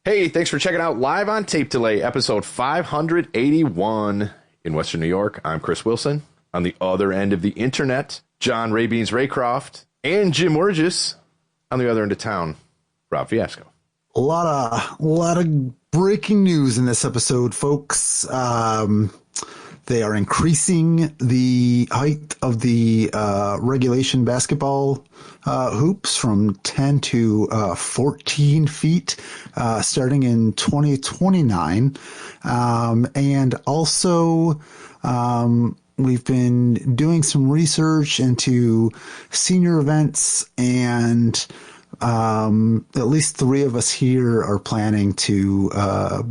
Hey, thanks for checking out Live on Tape Delay, episode 581 in Western New York. I'm Chris Wilson. On the other end of the internet, John Raybeans Raycroft and Jim Wurgis. On the other end of town, Rob Fiasco. A lot of breaking news in this episode, folks. They are increasing the height of the regulation basketball hoops from 10 to 14 feet starting in 2029. And also, we've been doing some research into senior events, and at least 3 of us here are planning to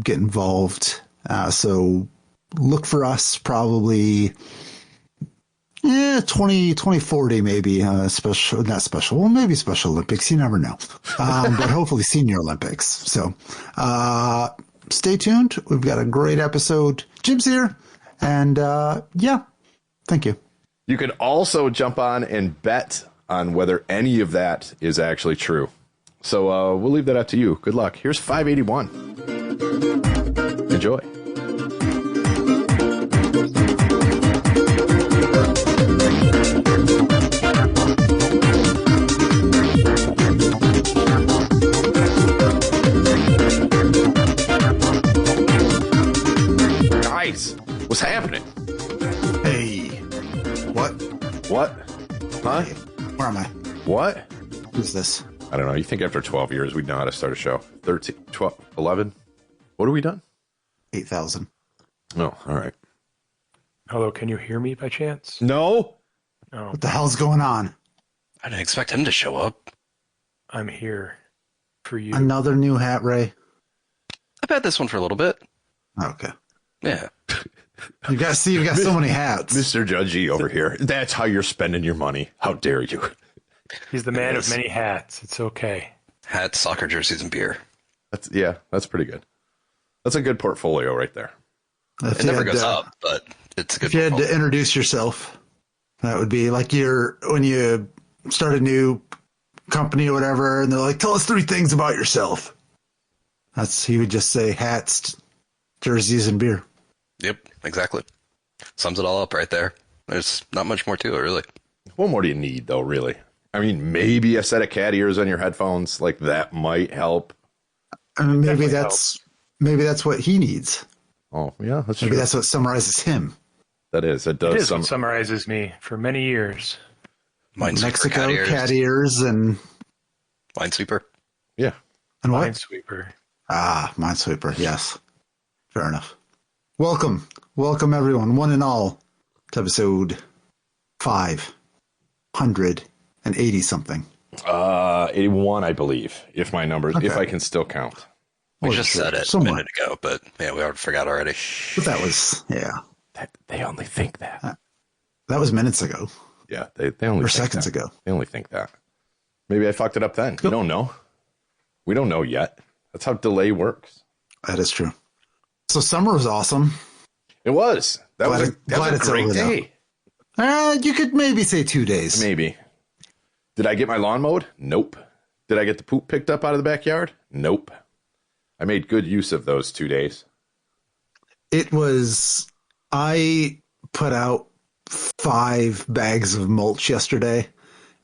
get involved. So look for us probably 2040 maybe, not special. Well, maybe Special Olympics. You never know. But hopefully Senior Olympics. So stay tuned. We've got a great episode. Jim's here. And thank you. You can also jump on and bet on whether any of that is actually true. So we'll leave that up to you. Good luck. Here's 581. Enjoy. Guys, what's happening? Hey. What? Huh? Hey, where am I? What? Who's this? I don't know. You think after 12 years we'd know how to start a show? 13, 12, 11? What have we done? 8,000. Oh, all right. Hello, can you hear me by chance? No. Oh, What the hell's going on? I didn't expect him to show up. I'm here for you. Another new hat, Ray? I've had this one for a little bit. Okay. Yeah. You've got so many hats. Mr. Judgy over here. That's how you're spending your money. How dare you? He's the man of many hats. It's okay. Hats, soccer jerseys, and beer. That's pretty good. That's a good portfolio right there. If It you never had goes to- up, but it's a good If you had to portfolio. introduce yourself, that would be like when you start a new company or whatever, and they're like, "Tell us 3 things about yourself." He would just say hats, jerseys, and beer. Yep, exactly. Sums it all up right there. There's not much more to it, really. What more do you need, though, really? I mean, maybe a set of cat ears on your headphones. Like, that might help. I mean, maybe Definitely that's what he needs. Oh, yeah, that's Maybe true. that's what summarizes him. That is. It It does. is what summarizes me for many years. Minesweeper, Mexico, cat ears, and Minesweeper. Yeah. what? Minesweeper. Minesweeper. Yes, fair enough. Welcome everyone, one and all, to episode 580 something. 81, I believe, if my numbers, Okay. if I can still count. We Or just sure, said it somewhat. a minute ago, but yeah, we already forgot already. But that was They only think that. that was minutes ago Yeah, they only or think seconds that. ago. They only think that. Maybe I fucked it up then. You don't know. We don't know yet. That's how delay works. That is true. So summer was awesome. It was. That was Glad a it's great over now. day. You could maybe say 2 days. Maybe. Did I get my lawn mowed? Nope. Did I get the poop picked up out of the backyard? Nope. I made good use of those 2 days. I put out 5 bags of mulch yesterday,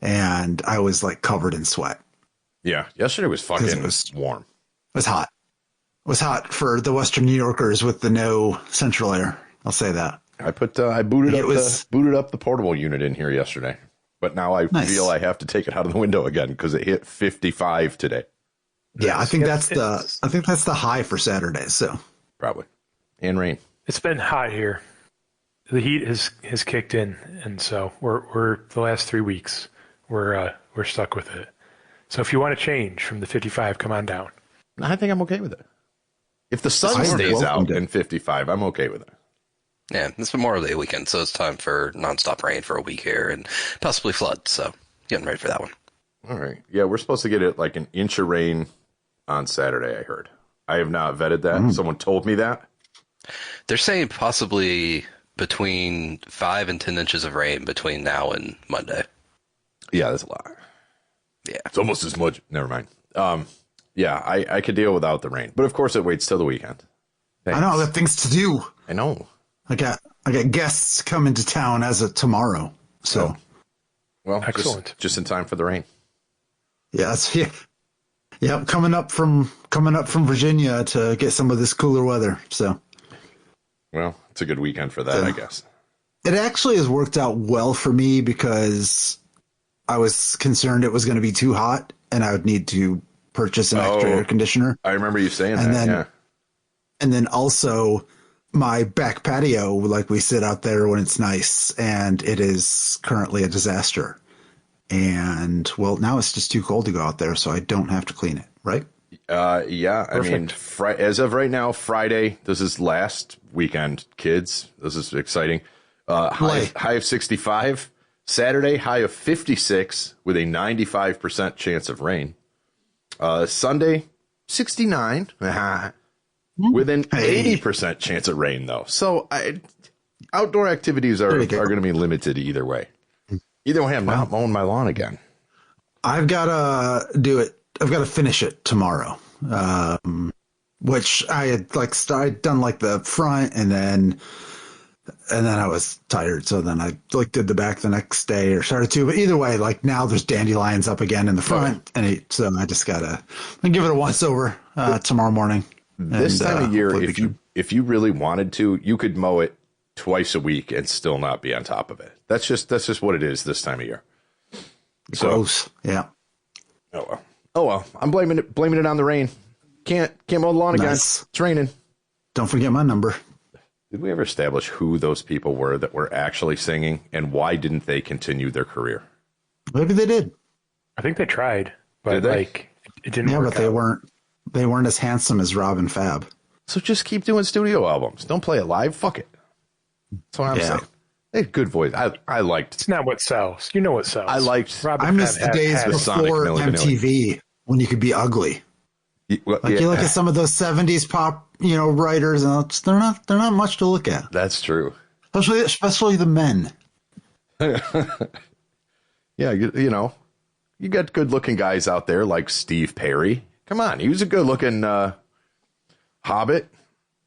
and I was like covered in sweat. Yeah, yesterday was fucking It was- warm. It was hot. It was hot for the Western New Yorkers with the no central air. I'll say that. I booted It was- up the portable unit in here yesterday, but now I Nice. feel I have to take it out of the window again because it hit 55 today, Yeah, I think Yes. that's the high for Saturday. So probably, and rain. It's been hot here. The heat has kicked in, and so we're the last 3 weeks we're stuck with it. So if you want to change from the 55, come on down. I think I'm okay with it. If the sun I stays out welcomed it. in 55, I'm okay with it. Yeah, it's Memorial Day weekend, so it's time for nonstop rain for a week here and possibly flood. So getting ready for that one. All right. Yeah, we're supposed to get it like an inch of rain on Saturday, I heard. I have not vetted that. Someone told me that. They're saying possibly between 5 and 10 inches of rain between now and Monday. Yeah, that's a lot. Yeah. It's almost as much. Never mind. Yeah, I could deal without the rain. But of course it waits till the weekend. Thanks. I know, I got things to do. I know. I got guests coming to town as of tomorrow. So, Well, Excellent. just in time for the rain. Yeah, coming up from Virginia to get some of this cooler weather. So, Well, it's a good weekend for that, I guess. it actually has worked out well for me because I was concerned it was going to be too hot and I would need to purchase an extra air conditioner. I remember you saying And that, then- yeah. And then also my back patio, like we sit out there when it's nice, and it is currently a disaster. And well, now it's just too cold to go out there, so I don't have to clean it, right? Yeah, I mean, as of right now, Friday, this is last weekend, kids. This is exciting. High of 65. Saturday, high of 56 with a 95% chance of rain. Sunday, 69 with an 80% chance of rain, though. So outdoor activities are going to be limited either way. Either way, I'm not mowing my lawn again. I've got to do it. I've got to finish it tomorrow, which I had I'd done like the front and then I was tired. So then I did the back the next day or started to, but either way, now there's dandelions up again in the front. And so I just got to give it a once over tomorrow morning. This time of year, if you really wanted to, you could mow it twice a week and still not be on top of it. That's just what it is this time of year. Gross. Yeah. Oh well. I'm blaming it on the rain. Can't mow the lawn again. Nice. It's raining. Don't forget my number. Did we ever establish who those people were that were actually singing and why didn't they continue their career? Maybe they did. I think they tried, but Did they? it didn't Yeah, work but they out. weren't as handsome as Rob and Fab. So just keep doing studio albums. Don't play it live. Fuck it. That's what I'm saying. They had good voice. I liked. It's not what sells. You know what sells. I liked. Rob I and miss Fab the days had Sonic before Milli Vanilli. MTV when you could be ugly. You look at some of those 70s pop, writers, and they're not much to look at. That's true. Especially the men. Yeah, you got good looking guys out there like Steve Perry. Come on, he was a good looking Hobbit.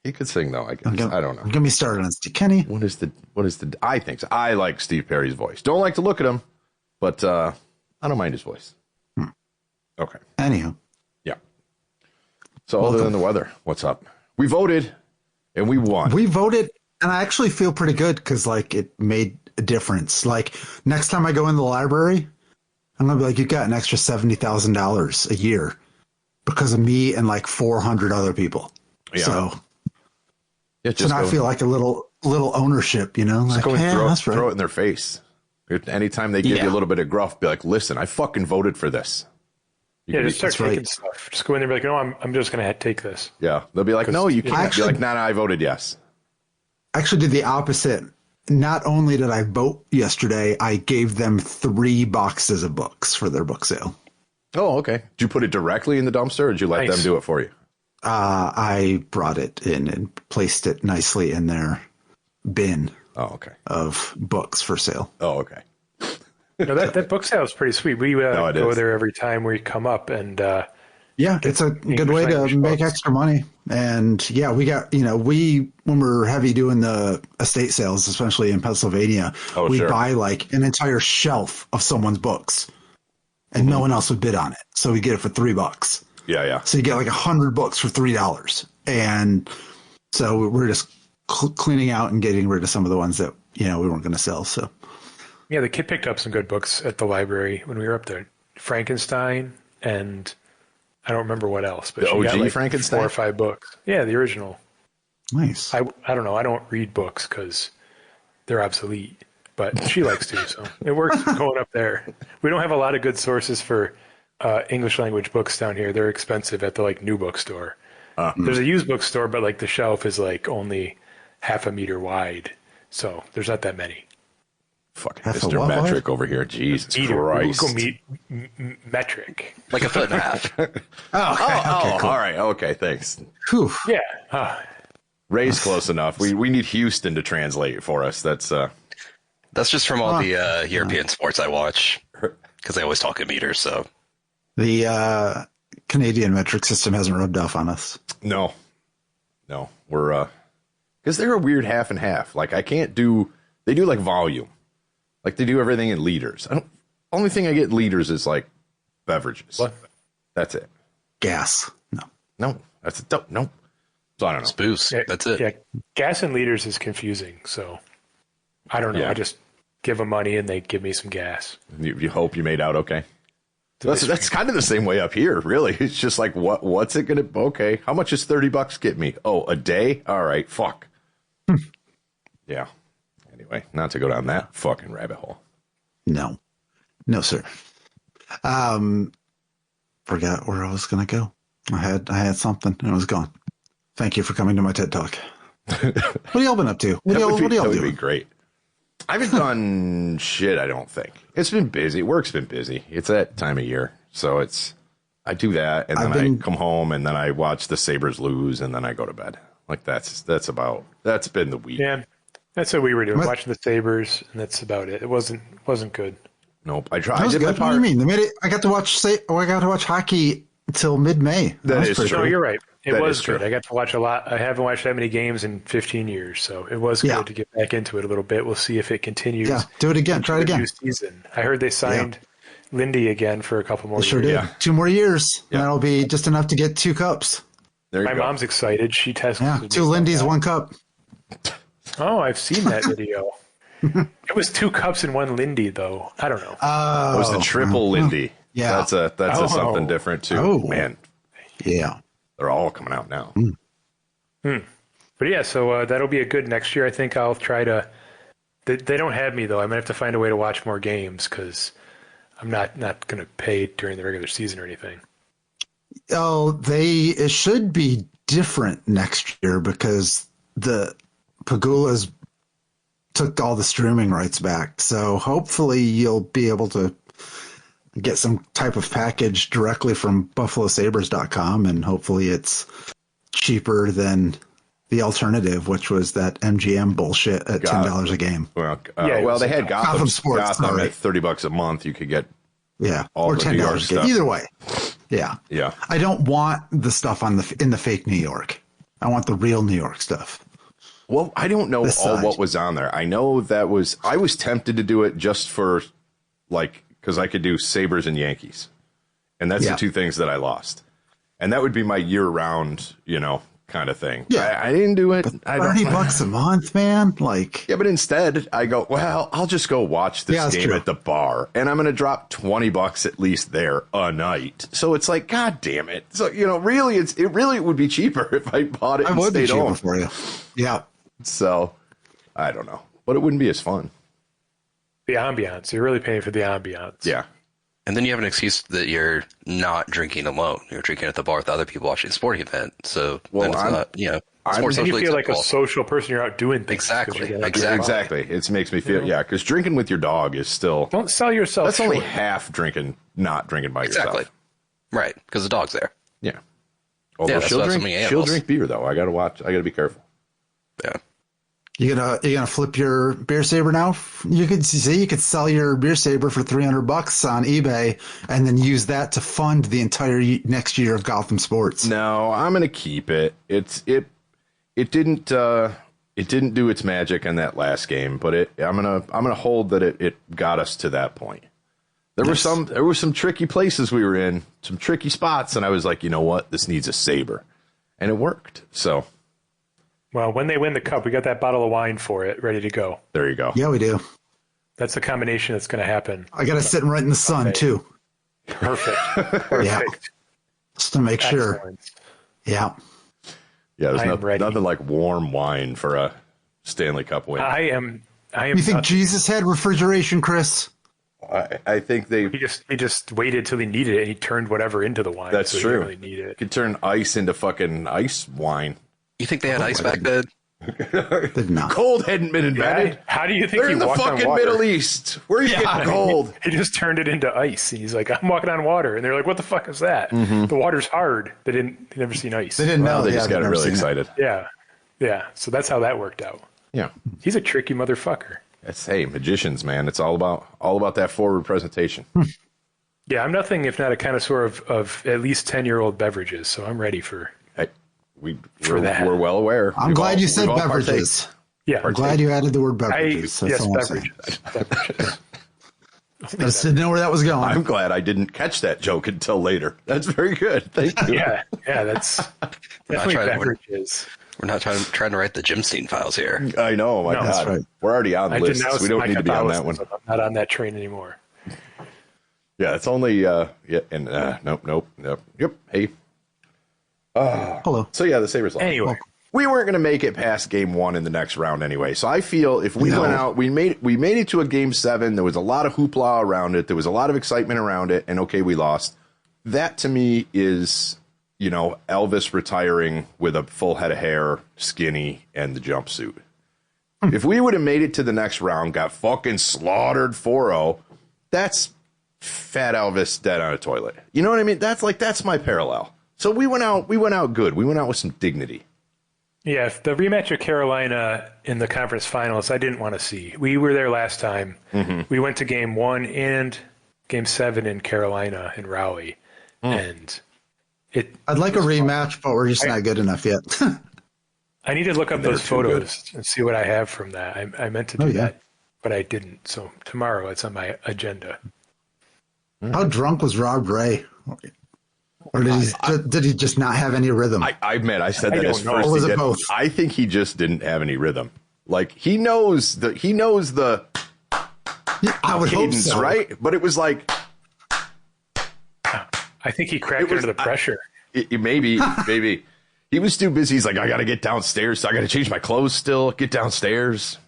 He could sing though. I guess I don't know. Get me started on Steve Kenny. What is the? I think so. I like Steve Perry's voice. Don't like to look at him, but I don't mind his voice. Okay. Anywho. Yeah. So other than the weather, what's up? We voted and we won. We voted, and I actually feel pretty good because it made a difference. Next time I go in the library, I'm gonna be like, you got an extra $70,000 a year because of me and 400 other people. Yeah. So Just now I feel like a little ownership, Just go and that's right. throw it in their face. Anytime they give you a little bit of gruff, be like, listen, I fucking voted for this. Just start That's taking right. stuff. Just go in there and be like, no, I'm just going to take this. Yeah. They'll be like, no, you can't. Actually- Be like, nah, I voted yes. I actually did the opposite. Not only did I vote yesterday, I gave them 3 boxes of books for their book sale. Oh, okay. Did you put it directly in the dumpster or did you let them do it for you? I brought it in and placed it nicely in their bin Oh, okay. of books for sale. Oh, okay. That book sale is pretty sweet. We No, it go is. there every time we come up, and Yeah, it's a good way to language make books. extra money. And yeah, we got, when we're heavy doing the estate sales, especially in Pennsylvania, Oh, we sure. buy an entire shelf of someone's books and no one else would bid on it. So we get it for $3. Yeah, yeah. So you get 100 books for $3. And so we're just cleaning out and getting rid of some of the ones that, we weren't going to sell. So yeah, the kid picked up some good books at the library when we were up there. Frankenstein, and I don't remember what else, but The she got OG Frankenstein? 4 or 5 books. Yeah, the original. nice. I don't know. I don't read books because they're obsolete, but she likes to, so it works going up there. We don't have a lot of good sources for English language books down here. They're expensive at the new bookstore. There's a used bookstore, but the shelf is only half a meter wide, so there's not that many. Fucking Half a Mr. what? Metric over here. Jesus Christ. We'll go metric. Like a foot and a half. Oh, all right. Okay, thanks. Whew. Yeah. Ray's close enough. We need Houston to translate for us. That's That's just from all the European sports I watch because they always talk in meters. So The Canadian metric system hasn't rubbed off on us. No, we're because they're a weird half and half. Like I can't do. They do like volume, like they do everything in liters. Only thing I get in liters is like beverages. What? That's it. Gas. No, that's no. So I don't know. It's booze. That's it. Yeah, gas in liters is confusing. So I don't know. Yeah. I just give them money and they give me some gas. You hope you made out okay. That's kind of the same way up here, really. It's just like, what's it going to, okay, how much is $30 get me? Oh, a day? All right, fuck. Yeah. Anyway, not to go down that fucking rabbit hole. No, sir. Forgot where I was going to go. I had something and it was gone. Thank you for coming to my TED Talk. What have y'all been up to? What y'all That would doing? be great. I haven't done shit, I don't think. It's been busy. Work's been busy. It's that time of year. So I do that, and then I come home, and then I watch the Sabres lose, and then I go to bed. Like, that's been the week. Yeah, that's what we were doing, watching the Sabres, and that's about it. It wasn't good. Nope. I tried. That was I did my good. part. What do you mean? They made it. I got to watch hockey until mid-May. That is pretty true. No, cool. you're right. It That was is true. good. I got to watch a lot. I haven't watched that many games in 15 years, so it was Yeah. good to get back into it a little bit. We'll see if it continues. Yeah, do it again. Try it into the again. new season. I heard they signed Lindy again for a couple more They sure years. did. Yeah. 2 more years. Yeah. That'll be just enough to get 2 cups. There you My go. mom's excited. She tested. Yeah, 2 Lindy's, 1 cup. Oh, I've seen that video. It was 2 cups and 1 Lindy, though. I don't know. It was the triple Lindy. Yeah. That's a something different, too. Oh. Man, Yeah. they're all coming out now. But yeah, so that'll be a good next year. I think I'll try to. They don't have me though. I might have to find a way to watch more games because I'm not going to pay during the regular season or anything. Oh, it should be different next year because the Pagulas took all the streaming rights back. So hopefully you'll be able to get some type of package directly from buffalosabres.com, and hopefully it's cheaper than the alternative, which was that MGM bullshit at $10 a game. Well, Yeah, they had Gotham Sports, Gotham sorry. at $30 a month. You could get Yeah, all or the New York $10 a game. stuff. Either way, yeah. Yeah. I don't want the stuff in the fake New York. I want the real New York stuff. Well, I don't know This all side. what was on there. I know I was tempted to do it just for because I could do Sabres and Yankees, and that's Yeah. the 2 things that I lost, and that would be my year-round, kind of thing. Yeah. I didn't do it. I don't. $30 a month, man. Like, Yeah, but instead I go, well, I'll just go watch this Yeah, that's game true. at the bar, and I'm going to drop $20 at least there a night. So it's like, God damn it. So, really, it really would be cheaper if I bought it I and would be stayed cheaper home. for you. Yeah. So I don't know, but it wouldn't be as fun. The ambiance. You're really paying for the ambiance. Yeah. And then you have an excuse that you're not drinking alone. You're drinking at the bar with other people watching a sporting event. So then it's not, sports And you socially feel like a acceptable. social person. You're out doing things. Exactly. 'cause you're gonna- Exactly. It makes me feel, because drinking with your dog is still, Don't sell yourself that's only short. half drinking, not drinking by Exactly. yourself. Right. Because the dog's there. Yeah. Although that's she'll something she'll else. drink beer though. I got to be careful. Yeah. You gonna flip your beer saber now? You could sell your beer saber for $300 on eBay and then use that to fund the entire next year of Gotham Sports. No, I'm going to keep it. It didn't do its magic in that last game, but I'm going to hold that it got us to that point. There were some tricky places we were in, some tricky spots, and I was like, you know what? This needs a saber. And it worked. So, Well, when they win the cup, we got that bottle of wine for it, ready to go. there you go. Yeah, we do. That's the combination that's going to happen. I got it sitting right in the sun too. Perfect. Yeah, Perfect. just to make sure. Excellent. Yeah. Yeah, I am ready. nothing like warm wine for a Stanley Cup win. I am. You think not- Jesus had refrigeration, Chris? I think they He just waited till he needed it, and he turned whatever into the wine. That's so true. He didn't really need it. could turn ice into fucking ice wine. You think they had ice back then? Did not. Cold hadn't been invented. Yeah, how do you think They're he in the walked on fucking water? Middle East. Where are you getting cold? He just turned it into ice, and he's like, "I'm walking on water," and they're like, "What the fuck is that? The water's hard." They never seen ice. They didn't Well, know. they Yeah, just they've got never really seen it. excited. Yeah. So that's how that worked out. Yeah. He's a tricky motherfucker. Hey, magicians, man. It's all about that forward presentation. Yeah, I'm nothing if not a connoisseur of at least 10-year-old beverages, so I'm ready for that. We're well aware. I'm glad you said beverages. Yeah. I'm glad you added the word beverages. Yes, beverages. I just didn't know where that was going. I'm glad I didn't catch that joke until later. That's very good. Thank you. Yeah, that's definitely beverages. We're not trying to write the Jimstein files here. I know. My God. That's right. We're already on the list. We don't need to be on that one. I'm not on that train anymore. Yeah, it's only, nope. Yep. Hey. Hello. So, yeah, the Sabres lost. Anyway. We weren't going to make it past game 1 in the next round anyway. So I feel if we went out, we made it to a game 7. There was a lot of hoopla around it. There was a lot of excitement around it. And okay, we lost. That to me is, Elvis retiring with a full head of hair, skinny, and the jumpsuit. If we would have made it to the next round, got fucking slaughtered 4-0, that's fat Elvis dead on a toilet. You know what I mean? That's my parallel. So we went out good. We went out with some dignity. Yeah, the rematch of Carolina in the conference finals, I didn't want to see. We were there last time. Mm-hmm. We went to game 1 and game 7 in Carolina in Raleigh. And I'd like a rematch, but we're just not good enough yet. I need to look up those photos and see what I have from that. I meant to do that, but I didn't. So tomorrow it's on my agenda. How drunk was Rob Ray? Or did he just not have any rhythm? I admit, I said that as first. Or was it both? I think he just didn't have any rhythm. Like he knows the I would cadence, hope so. Right? But it was like I think he cracked under the pressure. Maybe. He was too busy. He's like, I got to get downstairs. So I got to change my clothes still, get downstairs.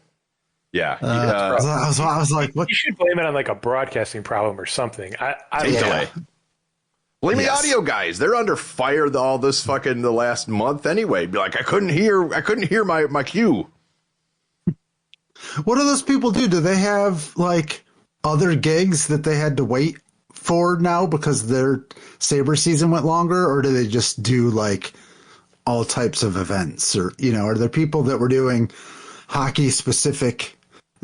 Yeah. I was like, what? You should blame it on like a broadcasting problem or something. Delay. Blame the audio guys. They're under fire all this fucking the last month anyway. Be like, I couldn't hear my cue. What do those people do? Do they have like other gigs that they had to wait for now because their Sabre season went longer, or do they just do like all types of events? Or, are there people that were doing hockey specific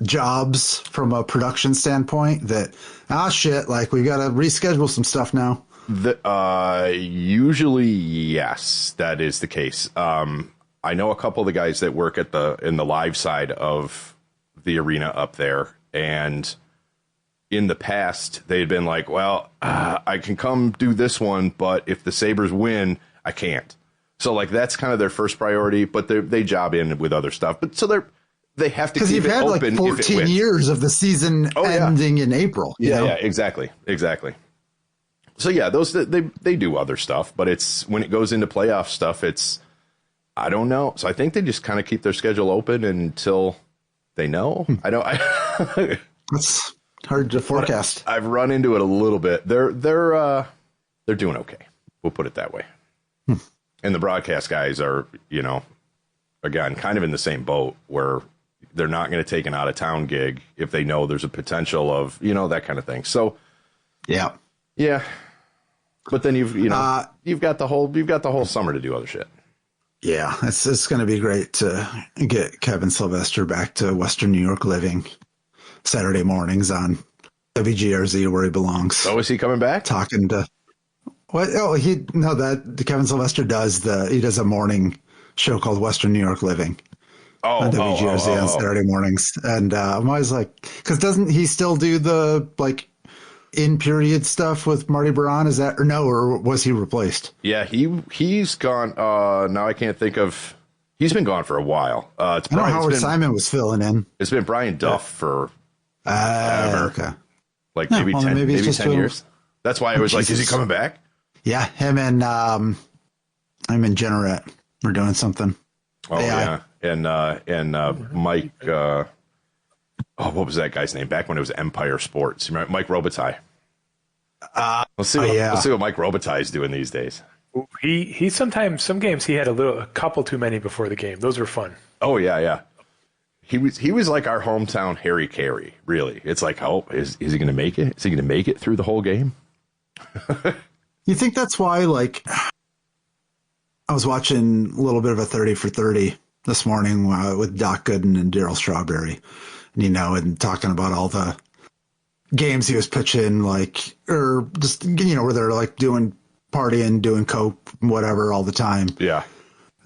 jobs from a production standpoint that, like we got to reschedule some stuff now? Usually, yes, that is the case. I know a couple of the guys that work in the live side of the arena up there, and in the past they had been like, well, I can come do this one, but if the Sabres win, I can't. So like that's kind of their first priority, but they job in with other stuff. But so they have to keep it open. Because you've had like 14 years of the season ending in April. Yeah, exactly. So yeah, those they do other stuff, but it's when it goes into playoff stuff, it's I don't know. So I think they just kind of keep their schedule open until they know. That's hard to forecast. I've run into it a little bit. They're doing okay. We'll put it that way. And the broadcast guys are, again, kind of in the same boat where they're not going to take an out of town gig if they know there's a potential of, that kind of thing. So yeah. But then you've got the whole summer to do other shit. Yeah, it's going to be great to get Kevin Sylvester back to Western New York living Saturday mornings on WGRZ where he belongs. Oh, is he coming back? Talking to what? Oh, Kevin Sylvester does a morning show called Western New York Living on WGRZ on Saturday mornings, and I'm always like, because doesn't he still do the like in period stuff with Marty Baron? Is that or was he replaced? Yeah, he's gone. Now I can't think of. He's been gone for a while. I know Howard Simon was filling in. It's been Brian Duff for ever. Okay. Like maybe 10 years. That's why I was like, is he coming back? Yeah, him and I'm in Generette. We're doing something. Oh AI. Yeah, and Mike. What was that guy's name? Back when it was Empire Sports. You remember Mike Robitaille? Let's see what Mike Robitaille is doing these days. He sometimes some games he had a couple too many before the game. Those were fun. Oh yeah. He was like our hometown Harry Carey. Really, it's like, is he going to make it? Is he going to make it through the whole game? You think that's why? Like, I was watching a little bit of a 30 for 30 this morning with Doc Gooden and Daryl Strawberry. And talking about all the games he was pitching, like, or just, where they're like doing partying, doing coke, whatever, all the time. Yeah.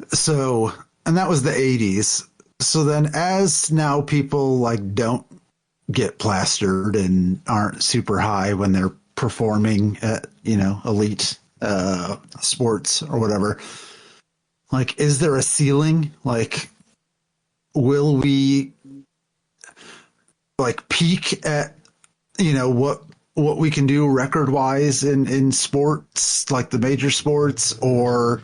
So, and that was the 80s. So then as now people like don't get plastered and aren't super high when they're performing at, elite sports or whatever, like, is there a ceiling? Like, will we like peak at, what we can do record wise in sports, like the major sports, or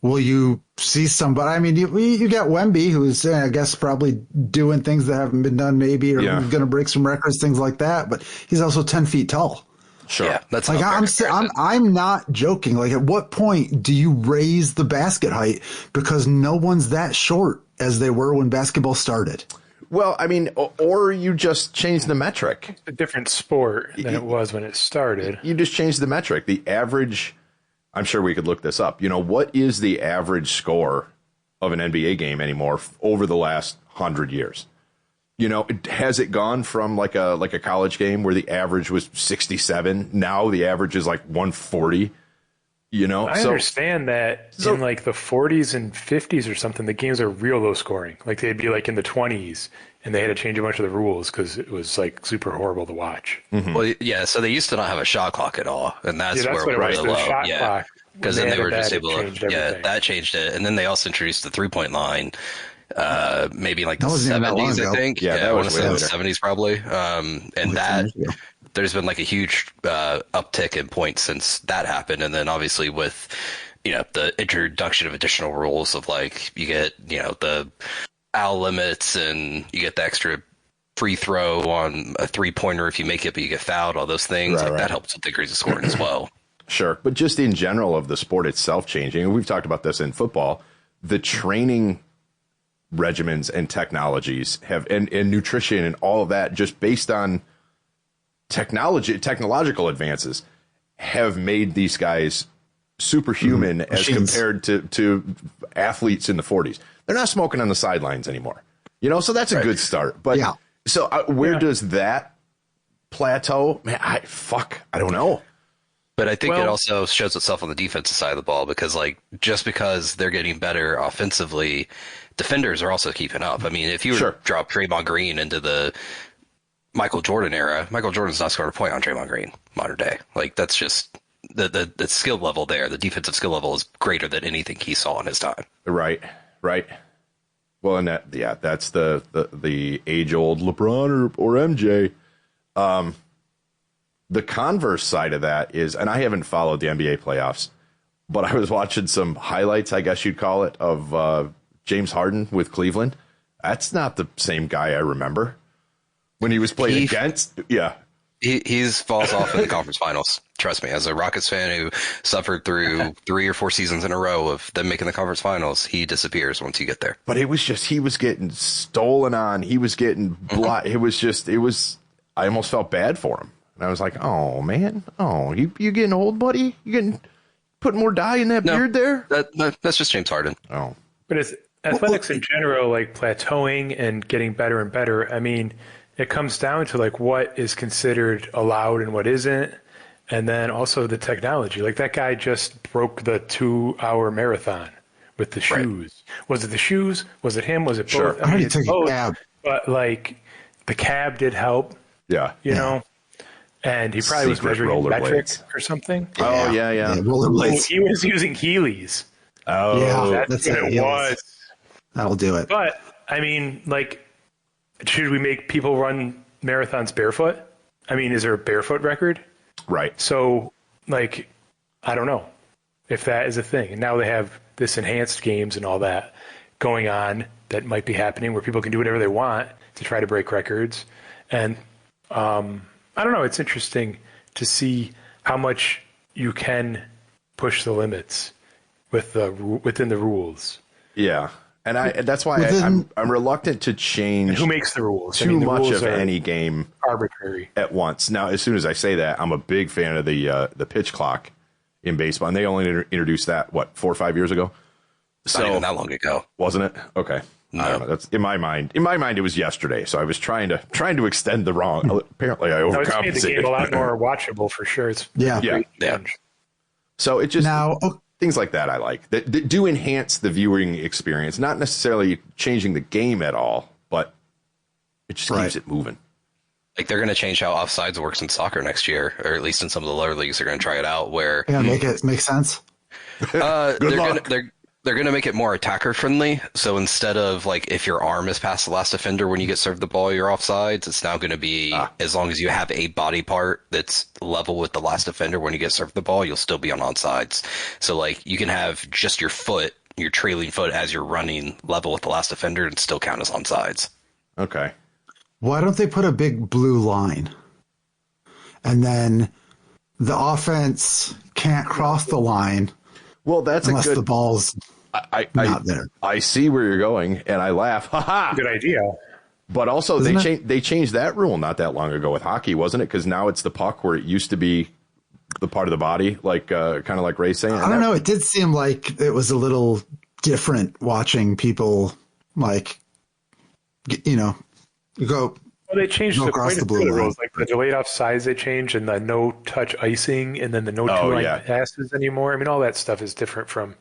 will you see somebody? I mean, you got Wemby, who's, I guess, probably doing things that haven't been done, maybe, or going to break some records, things like that. But he's also 10 feet tall. Sure. Yeah, that's like I'm not joking. Like, at what point do you raise the basket height because no one's that short as they were when basketball started? Well, I mean, or you just change the metric. It's a different sport than it was when it started. You just change the metric. The average, I'm sure we could look this up. What is the average score of an NBA game anymore over the last 100 years? Has it gone from like a college game where the average was 67? Now the average is like 140. I understand that in like the 40s and 50s or something, the games are real low scoring. Like they'd be like in the 20s, and they had to change a bunch of the rules because it was like super horrible to watch. Mm-hmm. Well, yeah. So they used to not have a shot clock at all, and that's where it was really low. Yeah, because then they were just able to. Yeah, that changed it, and then they also introduced the 3-point line. Maybe like the 70s, I think. Yeah, that was the 70s probably. And that. There's been like a huge uptick in points since that happened. And then obviously with, the introduction of additional rules of like, you get, the foul limits and you get the extra free throw on a 3-pointer if you make it, but you get fouled, all those things. That helps with the increase of scoring as well. Sure. But just in general of the sport itself changing, and we've talked about this in football, the training regimens and technologies and nutrition and all of that, just based on technological advances, have made these guys superhuman as compared to athletes in the 40s. They're not smoking on the sidelines anymore, so that's a good start. But so where does that plateau? Man, I don't know. But I think it also shows itself on the defensive side of the ball because, like, just because they're getting better offensively, defenders are also keeping up. I mean, if you drop Draymond Green into the Michael Jordan era, Michael Jordan's not scoring a point on Draymond Green modern day. Like, that's just the skill level there. The defensive skill level is greater than anything he saw in his time. Right. Well, and that's the age old LeBron or MJ. The converse side of that is, and I haven't followed the NBA playoffs, but I was watching some highlights, I guess you'd call it, of James Harden with Cleveland. That's not the same guy I remember when he was playing against. Yeah. He falls off in the conference finals. Trust me, as a Rockets fan who suffered through 3 or 4 seasons in a row of them making the conference finals, he disappears once you get there. But it was just, he was getting stolen on. He was getting It was, I almost felt bad for him. And I was like, oh, man. Oh, you getting old, buddy? You putting more dye in that beard there? That's just James Harden. Oh. But it's athletics in general, like plateauing and getting better and better. I mean, it comes down to like what is considered allowed and what isn't. And then also the technology. Like that guy just broke the 2-hour marathon with the shoes. Right. Was it the shoes? Was it him? Was it both? I mean, it's both. But like the cab did help. Yeah. You know? And he probably was measuring metrics or something. Oh, yeah. He was using Heelys. Oh, yeah, that's what it was. That'll do it. But, I mean, like, should we make people run marathons barefoot? I mean, is there a barefoot record? Right. So, like, I don't know if that is a thing. And now they have this enhanced games and all that going on that might be happening where people can do whatever they want to try to break records. And, I don't know. It's interesting to see how much you can push the limits within the rules. Yeah, and that's why I'm reluctant to change. And who makes the rules? Too much of any game arbitrary at once. Now, as soon as I say that, I'm a big fan of the pitch clock in baseball, and they only introduced that 4 or 5 years ago. Not even that long ago, wasn't it? Okay. I don't know. That's in my mind. In my mind, it was yesterday, so I was trying to extend the wrong. Apparently, I It's made the game overcompensated. a lot more watchable for sure. It's Yeah. So it just things like that I like that do enhance the viewing experience. Not necessarily changing the game at all, but it just keeps it moving. Like they're going to change how offsides works in soccer next year, or at least in some of the lower leagues, they're going to try it out. Where make it make sense. They're going to make it more attacker friendly. So instead of like if your arm is past the last defender when you get served the ball, you're offsides. It's now going to be as long as you have a body part that's level with the last defender when you get served the ball, you'll still be on onside. So like you can have just your foot, your trailing foot as you're running level with the last defender and still count as onsides. Okay. Why don't they put a big blue line? And then the offense can't cross the line. Well, that's unless a good. The ball's not there. I see where you're going, and I laugh. Ha ha! Good idea. But also, they changed that rule not that long ago with hockey, wasn't it? Because now it's the puck where it used to be the part of the body, like kind of like Ray's saying. I don't know. It did seem like it was a little different watching people like, go. Well, they changed across quite the a blue few of the line. rules, like the delayed offsides they changed, and the no touch icing, and then the no two line passes anymore. I mean, all that stuff is different from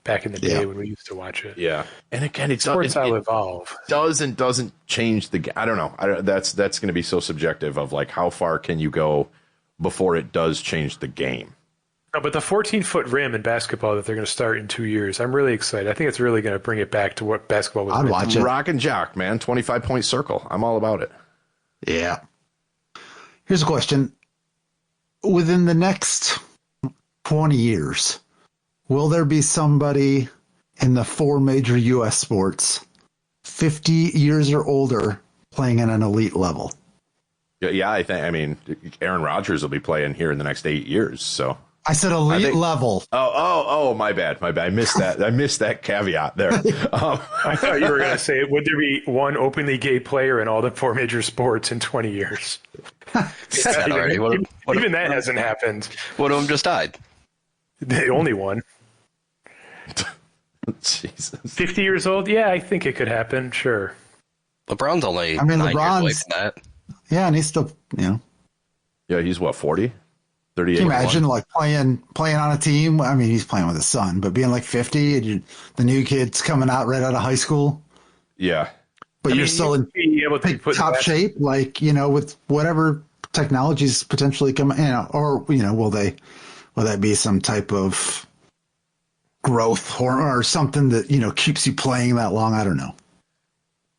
back in the day when we used to watch it. Yeah, and again, sports will evolve. Doesn't change the game. I don't know. That's going to be so subjective of like how far can you go before it does change the game. No, but the 14-foot rim in basketball that they're going to start in 2 years, I'm really excited. I think it's really going to bring it back to what basketball was. I'd watch it. Rock and jock, man. 25-point circle. I'm all about it. Yeah. Here's a question. Within the next 20 years, will there be somebody in the 4 major U.S. sports 50 years or older playing at an elite level? Yeah, I mean, Aaron Rodgers will be playing here in the next 8 years, so. I said elite level. Oh, my bad. I missed that. I missed that caveat there. I thought you were going to say, would there be one openly gay player in all the 4 major sports in 20 years? Even that hasn't happened. One of them just died. The only one. Jesus. 50 years old? Yeah, I think it could happen. Sure. LeBron's only 9 years away from that. Yeah, and he's still, Yeah, he's what, 40? 38. Can you imagine like playing on a team? I mean, he's playing with his son, but being like 50 and the new kid's coming out right out of high school. Yeah. But you're still in top shape, like, with whatever technologies potentially come, or, will that be some type of growth or something that, keeps you playing that long? I don't know.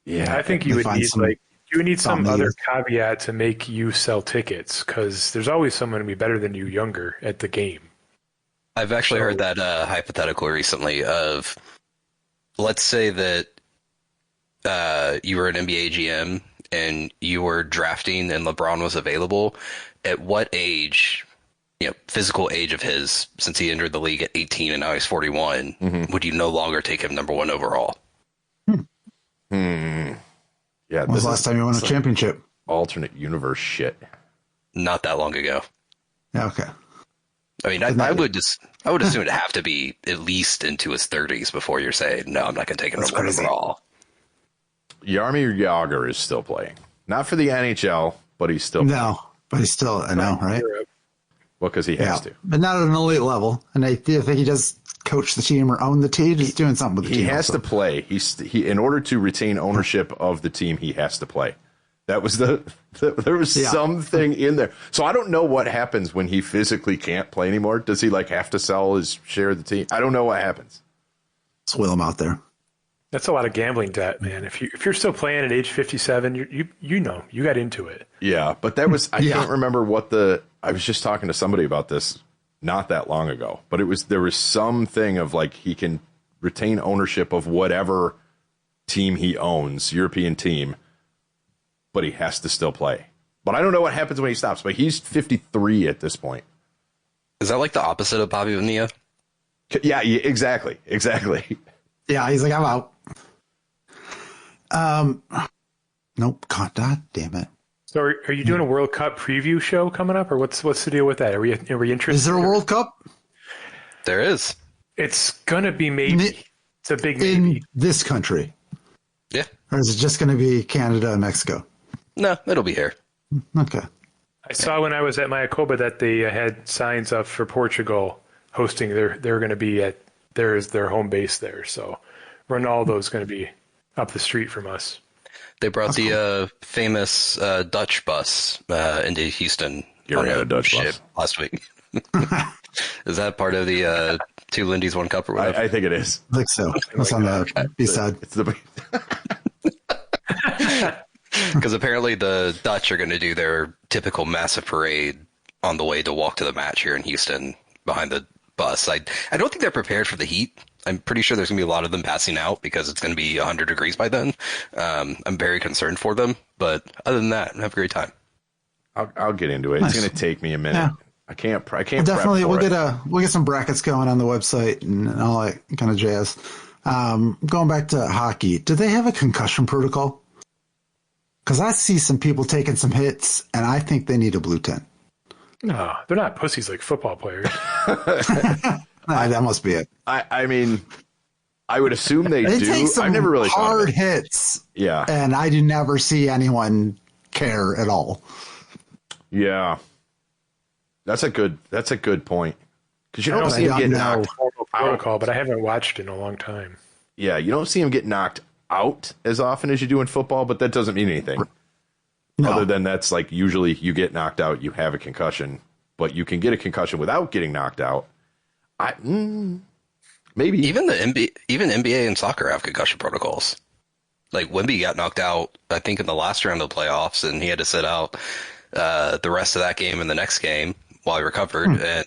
Yeah. I think you would need some other caveat to make you sell tickets, because there's always someone to be better than you younger at the game. I've actually heard that hypothetical recently of, let's say that you were an NBA GM and you were drafting and LeBron was available. At what age, physical age of his, since he entered the league at 18 and now he's 41, would you no longer take him number 1 overall? Yeah, when was the last time you won a championship? Alternate universe shit. Not that long ago. Okay. I mean, I would assume it'd have to be at least into his 30s before you're saying, no, I'm not going to take him number 1 overall. Jaromir Jagr is still playing. Not for the NHL, but he's still playing. No, but he's still, I know, right? Well, because he has to. But not at an elite level. And I think he does coach the team or own the team. He's doing something with the team. He has to play. He in order to retain ownership of the team, he has to play. That was there was something in there. So I don't know what happens when he physically can't play anymore. Does he have to sell his share of the team? I don't know what happens. Let's wheel him out there. That's a lot of gambling debt, man. If you're still playing at age 57, you got into it. Yeah, but that was I can't remember I was just talking to somebody about this not that long ago, but there was something of he can retain ownership of whatever team he owns, European team, but he has to still play. But I don't know what happens when he stops, but he's 53 at this point. Is that the opposite of Bobby Bonilla? Yeah, exactly. Yeah, he's like, I'm out. Nope. God damn it. So are you doing a World Cup preview show coming up, or what's the deal with that? Are we interested? Is there a World Cup? There is. It's gonna be maybe. It's a big maybe. In this country. Yeah. Or is it just going to be Canada and Mexico? No, it'll be here. Okay. I saw when I was at Mayakoba that they had signs up for Portugal hosting. They're going to be at their home base there. So Ronaldo's going to be up the street from us. They brought the famous Dutch bus into Houston. You ever had a Dutch bus? Last week. Is that part of the two Lindy's, one cup or whatever? I think it is. I think so. That's on the B-side. It's the Because apparently the Dutch are going to do their typical massive parade on the way to walk to the match here in Houston behind the bus. I don't think they're prepared for the heat. I'm pretty sure there's going to be a lot of them passing out because it's going to be 100 degrees by then. I'm very concerned for them. But other than that, have a great time. I'll get into it. Nice. It's going to take me a minute. Yeah. I can't Definitely, prep for it. we'll get some brackets going on the website and all that kind of jazz. Going back to hockey, do they have a concussion protocol? Because I see some people taking some hits, and I think they need a blue tent. No, they're not pussies like football players. That must be it. I mean, I would assume they They do. take some I've never really thought of hard it. hits, Yeah. and I do never see anyone care at all. Yeah. That's a good point. Because you I don't don't see him know. get No. knocked Protocol, but I haven't watched it in a long time. Yeah, you don't see him get knocked out as often as you do in football, but that doesn't mean anything. No. Other than that's like usually you get knocked out, you have a concussion, but you can get a concussion without getting knocked out. Maybe Even NBA and soccer have concussion protocols. Like Wemby got knocked out, I think, in the last round of the playoffs, and he had to sit out the rest of that game and the next game while he recovered. And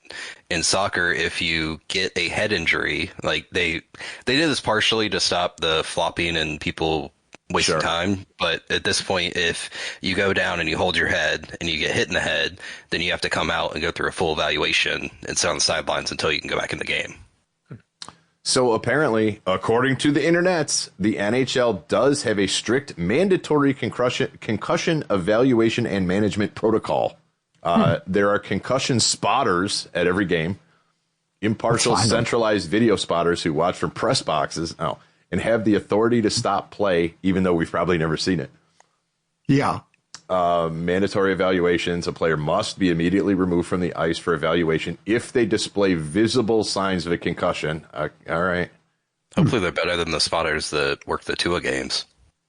in soccer, if you get a head injury, like they did this partially to stop the flopping and people wasting Sure. time. But at this point, if you go down and you hold your head and you get hit in the head, then you have to come out and go through a full evaluation and sit on the sidelines until you can go back in the game. So apparently, according to the internets, the NHL does have a strict mandatory concussion evaluation and management protocol. There are concussion spotters at every game, impartial centralized video spotters who watch from press boxes and have the authority to stop play, even though we've probably never seen it. Yeah. Mandatory evaluations. A player must be immediately removed from the ice for evaluation if they display visible signs of a concussion. All right. Hopefully they're better than the spotters that work the Tua games.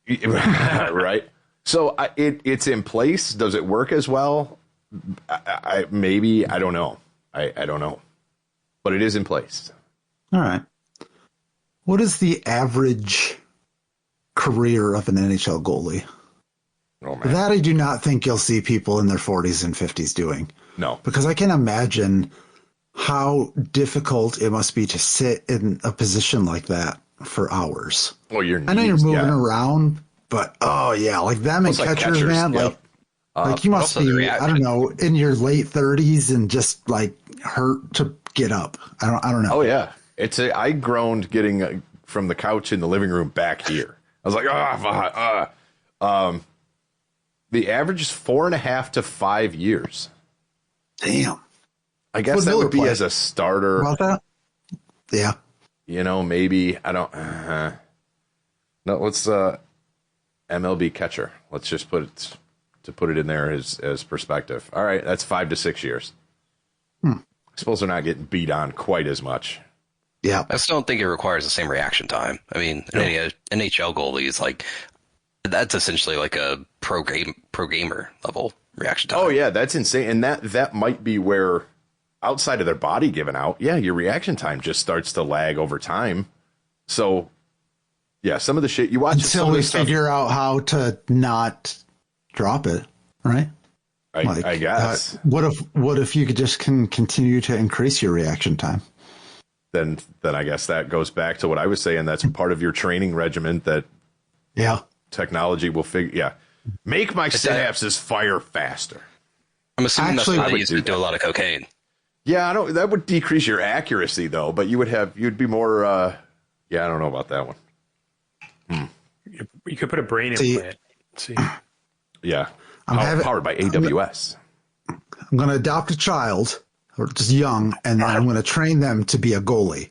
Right. So it's in place. Does it work as well? Maybe. I don't know. I don't know. But it is in place. All right. What is the average career of an NHL goalie? Oh, man. That I do not think you'll see people in their 40s and 50s doing. No. Because I can imagine how difficult it must be to sit in a position like that for hours. Well, your knees, I know you're moving yeah. around, but like them and It's like catchers, man, yep. like you must also the be, reaction. I don't know, in your late 30s and just like hurt to get up. I don't know. Oh, yeah. I groaned getting from the couch in the living room back here. I was like, the average is 4.5 to 5 years. Damn. I guess Would that Miller would be play? as a starter. About that? Yeah. You know, maybe I don't. No, let's MLB catcher. Let's just put it in there as perspective. All right, that's 5 to 6 years. I suppose they're not getting beat on quite as much. Yeah. I still don't think it requires the same reaction time. I mean, an NHL goalie is like, that's essentially like a pro gamer level reaction time. Oh yeah, that's insane, and that might be where outside of their body giving out, your reaction time just starts to lag over time. So yeah, some of the shit you watch Until we figure out how to not drop it, right? I guess. What if you could just continue to increase your reaction time? Then I guess that goes back to what I was saying. That's part of your training regimen that technology will figure. Yeah, make my synapses fire faster. I'm assuming Actually, that's I why would they used to do a lot of cocaine. Yeah, I don't. That would decrease your accuracy though, but you'd be more. I don't know about that one. You could put a brain implant. See. Yeah, I'm powered by AWS. I'm going to adopt a child, or just young, and then I'm going to train them to be a goalie.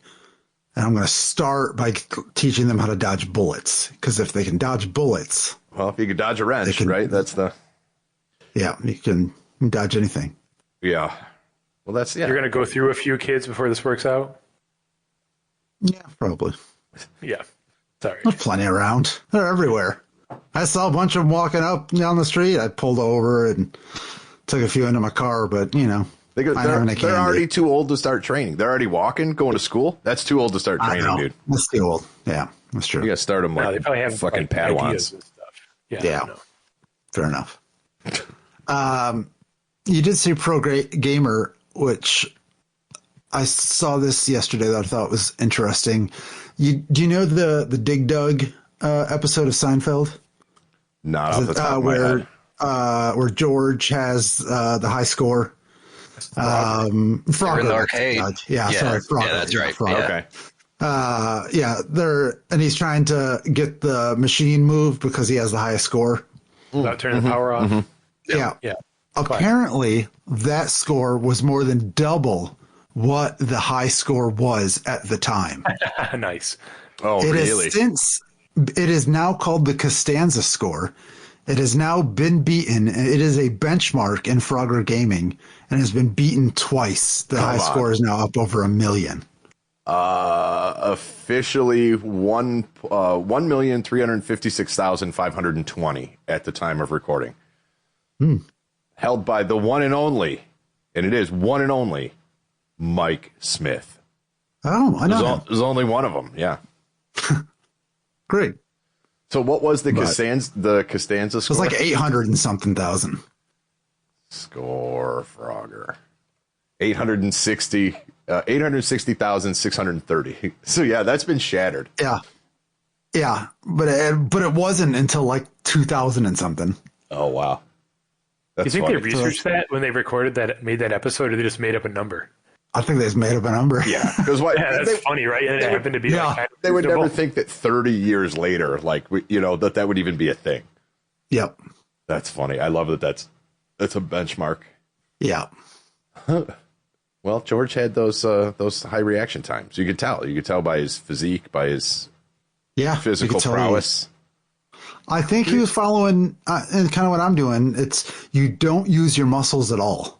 And I'm going to start by teaching them how to dodge bullets. Because if they can dodge bullets... Well, if you could dodge a wrench, right? That's the... Yeah, you can dodge anything. Yeah. Well, that's... Yeah. You're going to go through a few kids before this works out? Yeah, probably. Yeah. Sorry. There's plenty around. They're everywhere. I saw a bunch of them walking up down the street. I pulled over and took a few into my car, but, you know... They're already too old to start training. They're already walking, going to school. That's too old to start training, dude. That's too old. Yeah, that's true. You got to start them like they probably have fucking Padawans. And stuff. Yeah. Fair enough. You did see Pro Gamer, which I saw this yesterday that I thought was interesting. Do you know the Dig Dug episode of Seinfeld? Not off the top of my head. Where George has the high score. Frogger, in the arcade. Sorry, Frogger. Yeah, that's right. Okay. And he's trying to get the machine moved because he has the highest score. Without turning the power off. Yeah. Yeah. Apparently, that score was more than double what the high score was at the time. Nice. Oh, really? It is now called the Costanza score. It has now been beaten. It is a benchmark in Frogger Gaming and has been beaten twice. The high score is now up over 1 million. Officially 1,356,520 at the time of recording. Held by the one and only, and it is one and only, Mike Smith. Oh, I know. There's only one of them. Yeah. Great. So what was the Costanza score? It was like 800 and something thousand. Score Frogger. 860,630. So yeah, that's been shattered. Yeah. Yeah. But it wasn't until like 2000 and something. Oh, wow. Do you think they researched that when they made that episode, or they just made up a number? I think they just made up a number. Yeah. Because that's funny, right? And it happened to be they would never think that 30 years later, that would even be a thing. Yep. That's funny. I love that that's a benchmark. Yeah. Well, George had those high reaction times. You could tell. You could tell by his physique, by his physical prowess. I think he was following and kind of what I'm doing. It's you don't use your muscles at all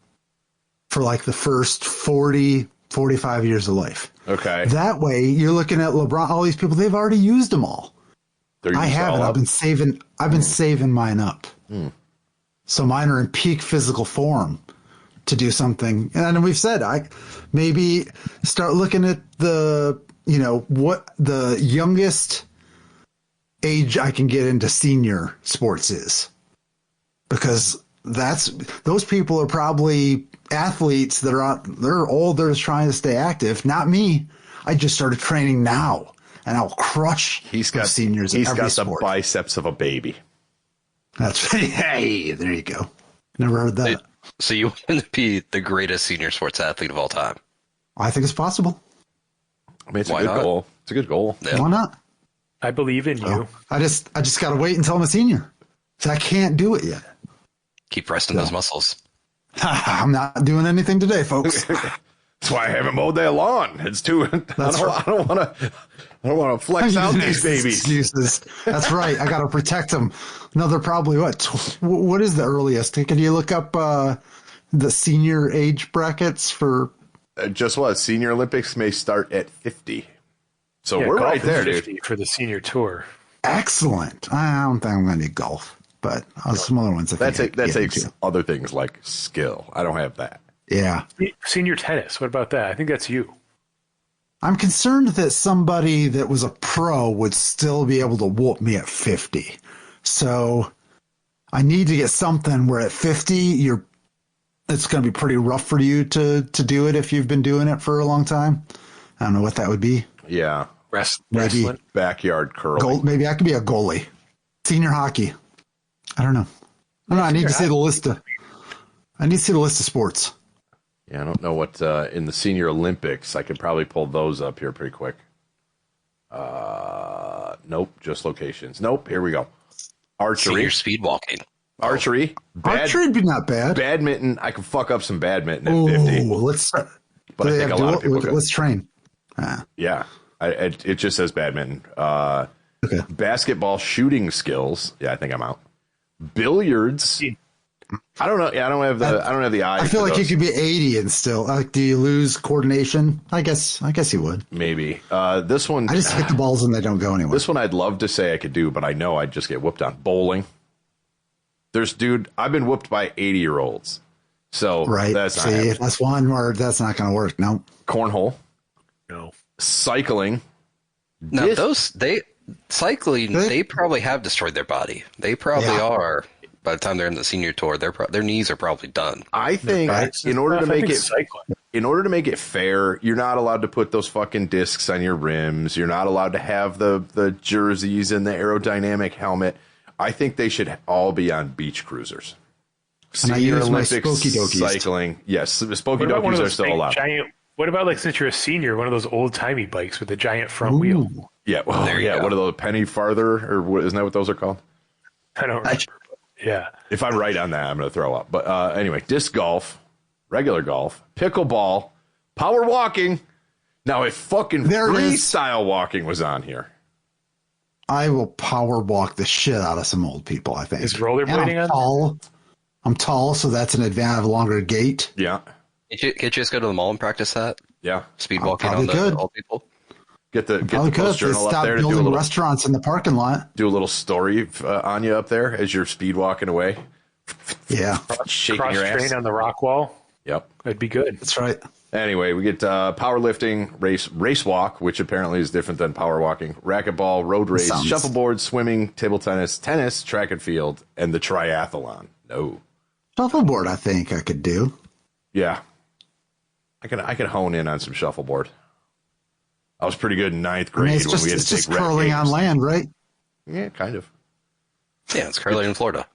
for like the first 40, 45 years of life. Okay. That way you're looking at LeBron, all these people, they've already used them all. I haven't. I've been saving mine up. So mine are in peak physical form to do something. And we've said, I maybe start looking at what the youngest age I can get into senior sports is, because those people are probably athletes they're old, they're trying to stay active. Not me. I just started training now, and I'll crush seniors. He's got the biceps of a baby. That's hey, there you go. Never heard that. So you want to be the greatest senior sports athlete of all time? I think it's possible. I mean, it's a good goal. It's a good goal. Yeah. Why not? I believe in you. I just got to wait until I'm a senior. So I can't do it yet. Keep resting those muscles. I'm not doing anything today, folks. That's why I haven't mowed that lawn. It's too. I don't want to flex out these babies. Excuses. That's right. I got to protect them. Another probably what is the earliest? Can you look up the senior age brackets for? Just what Senior Olympics may start at 50. So we're right there, 50 dude. For the senior tour. Excellent. I don't think I'm going to need golf, but some other ones. That takes other things like skill. I don't have that. Yeah. Senior tennis. What about that? I think that's you. I'm concerned that somebody that was a pro would still be able to whoop me at 50. So I need to get something where at 50, it's going to be pretty rough for you to do it if you've been doing it for a long time. I don't know what that would be. Yeah. Wrestling. Backyard curling. Maybe I could be a goalie. Senior hockey. I don't know. I need to see the list of sports. Yeah, I don't know what in the Senior Olympics. I could probably pull those up here pretty quick. Nope, just locations. Nope, here we go. Archery. Senior speed walking. Archery. Archery would be not bad. Badminton. I can fuck up some badminton at 50. Let's but I think a lot of people could. Let's train. Yeah. It just says badminton. Okay. Basketball shooting skills. Yeah, I think I'm out. Billiards. I don't know. Yeah, I don't have the eye. I feel like you could be 80 and still. Like, do you lose coordination? I guess you would. Maybe. This one. I just hit the balls and they don't go anywhere. This one I'd love to say I could do, but I know I'd just get whooped on. Bowling. I've been whooped by 80-year-olds. So right. That's not See, that's one where that's not going to work. No. Cornhole. No. Cycling. No, cycling, they probably have destroyed their body. They probably are. By the time they're in the senior tour, their knees are probably done. I think in order to make it fair, you're not allowed to put those fucking discs on your rims. You're not allowed to have the jerseys and the aerodynamic helmet. I think they should all be on beach cruisers. Senior Olympics cycling. Yes, the Spokey Dokies are still allowed. What about, like, since you're a senior, one of those old-timey bikes with a giant front wheel? Yeah, what are those, penny farther, or isn't that what those are called? I don't remember. Yeah. If I'm right on that, I'm going to throw up. But anyway, disc golf, regular golf, pickleball, power walking. Now, if fucking freestyle walking was on here. I will power walk the shit out of some old people, I think. Is rollerblading on? I'm tall, so that's an advantage. I have a longer gait. Yeah. Can't you just go to the mall and practice that? Yeah. Speed walking on the old people? Get the Post Journal up there to do a little restaurants in the parking lot. Do a little story on you up there as you're speed walking away. Yeah, shaking your ass. Train on the rock wall. Yep, that'd be good. That's right. Anyway, we get powerlifting, race walk, which apparently is different than power walking. Racquetball, road race, shuffleboard, swimming, table tennis, track and field, and the triathlon. No shuffleboard. I think I could do. Yeah, I could hone in on some shuffleboard. I was pretty good in ninth grade when we had to take rec curling games. on land, right? Yeah, kind of. Yeah, it's curling in Florida.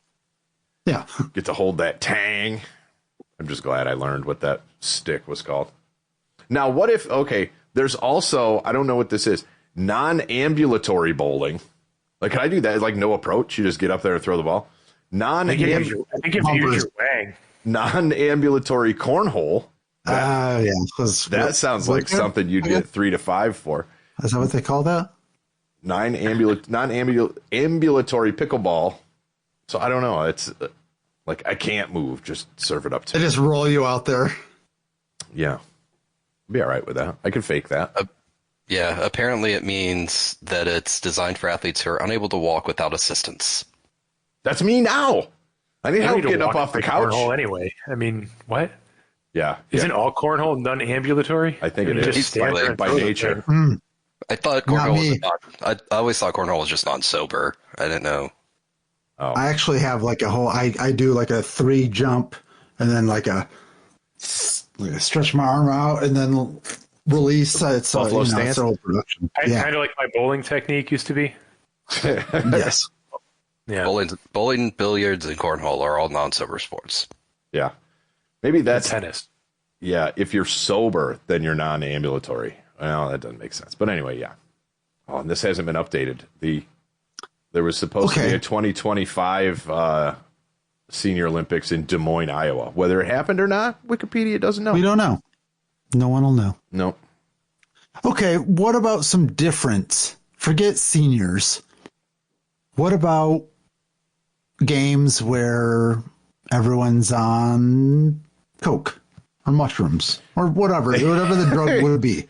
Yeah. Get to hold that tang. I'm just glad I learned what that stick was called. Now, what if, there's also, I don't know what this is, non-ambulatory bowling. Like, can I do that? Like, no approach? You just get up there and throw the ball? I think if you use your wang. Non-ambulatory cornhole. Yeah. That sounds like something you'd get 3 to 5 for. Is that what they call that? Non-ambulatory pickleball. So I don't know. It's like I can't move. Just serve it up to me. They just roll you out there. Yeah. I'd be all right with that. I could fake that. Yeah. Apparently it means that it's designed for athletes who are unable to walk without assistance. That's me now. I need help getting up off the couch. Cornhole anyway. I mean, what? Yeah. Isn't all cornhole non-ambulatory? I think it is. Just stand by nature. I thought cornhole was I always thought cornhole was just non-sober. I didn't know. Oh. I actually have like a whole, I do like a 3 jump and then like a stretch my arm out and then release. It's Buffalo stance. Production. Kind of like my bowling technique used to be. Yes. Yeah. Bowling, billiards, and cornhole are all non-sober sports. Yeah. Maybe that's tennis. Yeah. If you're sober, then you're non-ambulatory. Well, that doesn't make sense. But anyway, yeah. Oh, and this hasn't been updated. There was supposed to be a 2025 Senior Olympics in Des Moines, Iowa. Whether it happened or not, Wikipedia doesn't know. We don't know. No one will know. Nope. Okay, what about some difference? Forget seniors. What about games where everyone's on coke, on mushrooms, or whatever the drug would be?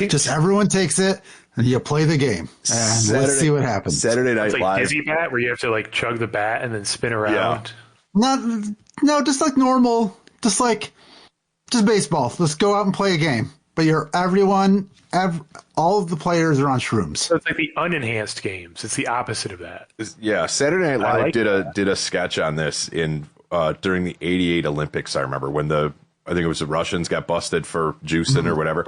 Just everyone takes it, and you play the game, and let's see what happens. Saturday Night It's like Live. Dizzy Bat, where you have to like chug the bat and then spin around. No, just like normal, just baseball. Let's go out and play a game. But all of the players are on shrooms. So it's like the unenhanced games. It's the opposite of that. Yeah, Saturday Night Live did a sketch on this in during the '88 Olympics. I remember when I think it was the Russians got busted for juicing or whatever.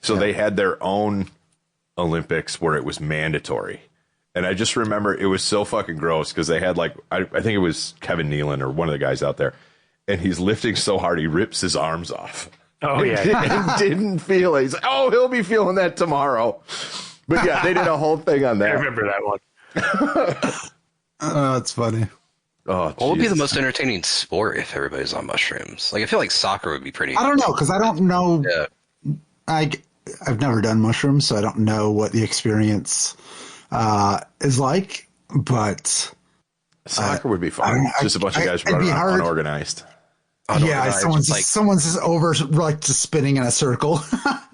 So they had their own Olympics where it was mandatory. And I just remember it was so fucking gross because they had I think it was Kevin Nealon or one of the guys out there, and he's lifting so hard he rips his arms off. Oh yeah, and didn't feel it. He's like, he'll be feeling that tomorrow. But yeah, they did a whole thing on that. I remember that one. That's funny. Oh, what would be the most entertaining sport if everybody's on mushrooms? Like, I feel like soccer would be pretty. I don't know because I don't know. Yeah. I've never done mushrooms, so I don't know what the experience is like. But soccer would be fun. It's just a bunch of guys running around unorganized. Yeah, someone's just over, like, just spinning in a circle.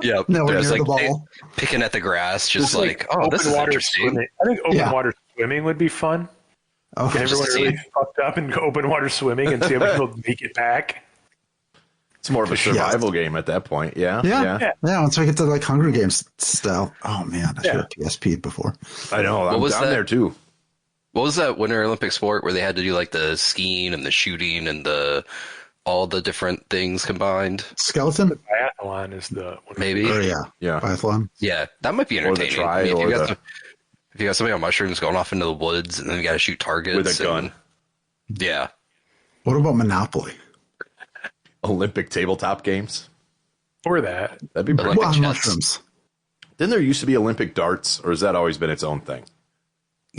Yeah, nowhere near like the ball, picking at the grass, just like, oh, this is water interesting. Swimming. I think open water swimming would be fun. Oh, Get everyone really fucked up and go open water swimming and see how many people make it back. It's more of a survival game at that point. Yeah. Once we get to like Hunger Games style. Oh man, I should have PSP'd before. I know. I'm down there too. What was that Winter Olympic sport where they had to do like the skiing and the shooting and all the different things combined? Skeleton? The biathlon is the one. Maybe. Yeah. Biathlon. Yeah, that might be entertaining. If you got somebody on mushrooms going off into the woods and then you got to shoot targets with a gun. Yeah. What about Monopoly? Olympic tabletop games? Or that. That'd be pretty cool. Mushrooms. Didn't there used to be Olympic darts, or has that always been its own thing?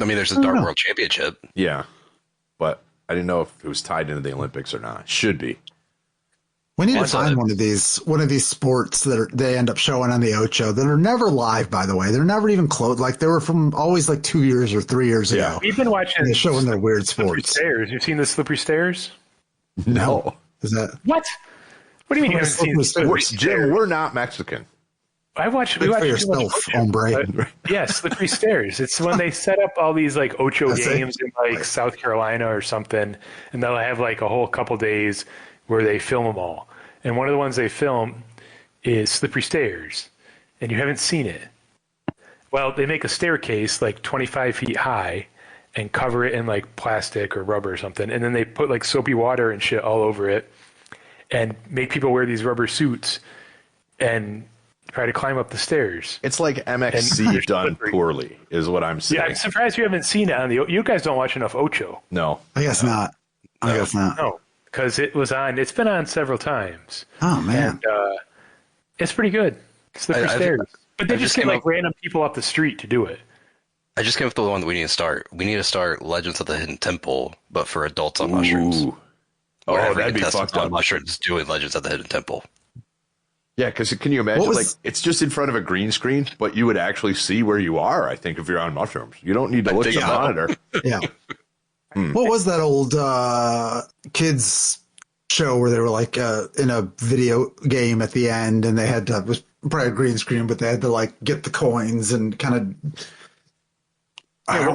I mean, there's a Dart World Championship. Yeah, but I didn't know if it was tied into the Olympics or not. Should be. We need to find one of these sports that they end up showing on the Ocho that are never live. By the way, they're never even closed. Like they were from always like 2 years or 3 years ago. We've been watching. They're showing their weird sports. Stairs. You've seen the Slippery Stairs? No. Is that what? What do you mean you haven't seen the Slippery Stairs? Jim, we're not Mexican. We watch yourself, hombre. Yes, Slippery Stairs. It's when they set up all these like Ocho games in like South Carolina or something, and they'll have like a whole couple days where they film them all. And one of the ones they film is Slippery Stairs, and you haven't seen it. Well, they make a staircase like 25 feet high and cover it in like plastic or rubber or something, and then they put like soapy water and shit all over it and make people wear these rubber suits and try to climb up the stairs. It's like MXC done poorly, is what I'm saying. Yeah, I'm surprised you haven't seen it on the. You guys don't watch enough Ocho. No, I guess not. I guess not. No, because it was on. It's been on several times. Oh man, and it's pretty good. Slippery Stairs, but they just get like random people off the street to do it. I just came up with the one that we need to start. We need to start Legends of the Hidden Temple, but for adults on mushrooms. Oh, that'd be fucked up. Mushrooms doing Legends of the Hidden Temple. Yeah, because can you imagine, like, it's just in front of a green screen, but you would actually see where you are, I think, if you're on mushrooms. You don't need to look at the monitor. Yeah. What was that old kids show where they were, like, in a video game at the end, and they had to, it was probably a green screen, but they had to, like, get the coins and kind of... Yeah,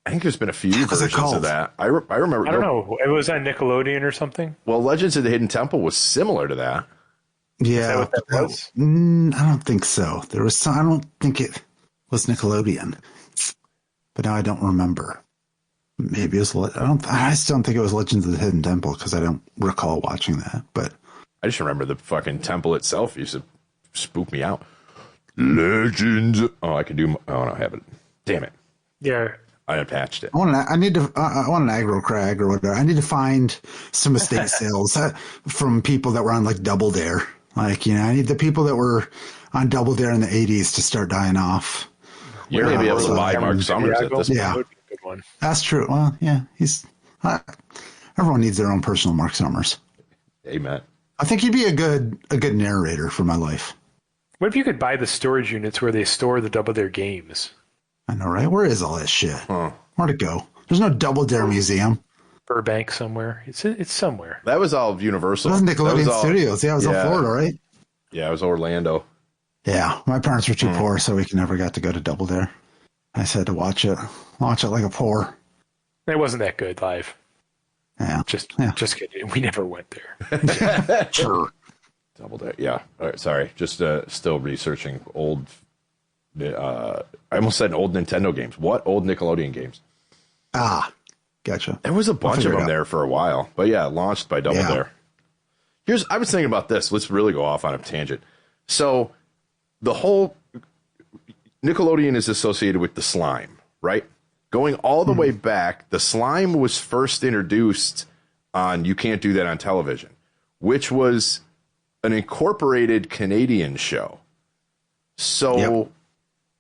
I think there's been a few versions of that. I remember... I don't know. It was on Nickelodeon or something? Well, Legends of the Hidden Temple was similar to that. Yeah, is that what that was? I don't think so. There was some, I don't think it was Nickelodeon, but now I don't remember. Maybe it was. I still don't think it was Legends of the Hidden Temple because I don't recall watching that. But I just remember the fucking temple itself used to spook me out. Legends. Oh, I could do. Oh, no, I have it. Damn it. Yeah. I attached it. I want an aggro crag or whatever. I need to find some estate sales from people that were on like Double Dare. Like, you know, I need the people that were on Double Dare in the 80s to start dying off. You're going to be able to buy Mark Summers at this point. Yeah, that's true. Well, yeah, everyone needs their own personal Mark Summers. Amen. I think he'd be a good narrator for my life. What if you could buy the storage units where they store the Double Dare games? I know, right? Where is all that shit? Where'd it go? There's no Double Dare museum. Burbank somewhere. It's somewhere. That was all Universal. It was Nickelodeon Studios. Yeah, it was all Florida, right? Yeah, it was Orlando. Yeah, my parents were too poor, so we never got to go to Double Dare. I said to watch it like a poor. It wasn't that good live. Yeah, just kidding. We never went there. Sure. Double Dare. Yeah. All right. Sorry. Just still researching old. I almost said old Nintendo games. What old Nickelodeon games? Gotcha. There was a bunch of them there for a while, but yeah, launched by Double Dare. I was thinking about this. Let's really go off on a tangent. So the whole Nickelodeon is associated with the slime, right? Going all the way back, the slime was first introduced on You Can't Do That on Television, which was an incorporated Canadian show. So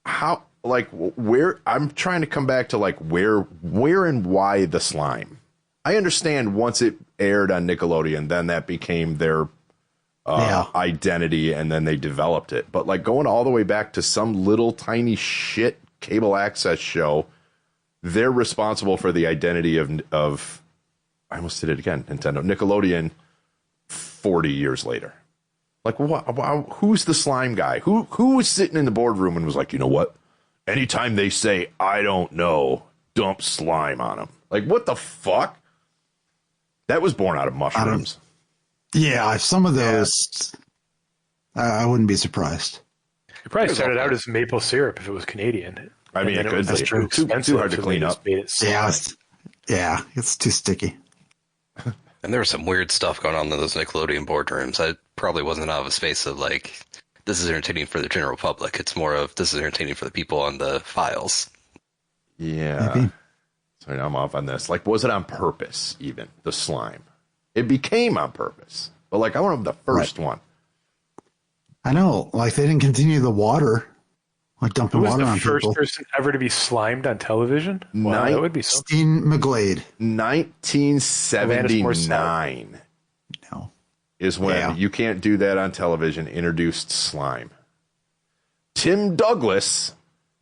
how, like, where, I'm trying to come back to like where and why the slime. I understand once it aired on Nickelodeon, then that became their identity, and then they developed it. But like going all the way back to some little tiny shit cable access show, they're responsible for the identity of I almost did it again, Nickelodeon 40 years later. Like, who's the slime guy? Who was sitting in the boardroom and was like, you know what? Anytime they say, I don't know, dump slime on them. Like, what the fuck? That was born out of mushrooms. Yeah, some of those, I wouldn't be surprised. It probably started out as maple syrup if it was Canadian. I mean, it could be too hard to clean up. Yeah, it's too sticky. And there was some weird stuff going on in those Nickelodeon boardrooms. I probably wasn't out of a space of like, this is entertaining for the general public. It's more of, this is entertaining for the people on the files. Yeah. Maybe. So now I'm off on this. Like, was it on purpose, even, the slime? It became on purpose. But, like, I want the first one. I know. Like, they didn't continue the water. Like, dumping water on people. Who was the first person ever to be slimed on television? Wow, that would be something. Steve McGlade. 1979 is when You Can't Do That on Television introduced slime. Tim Douglas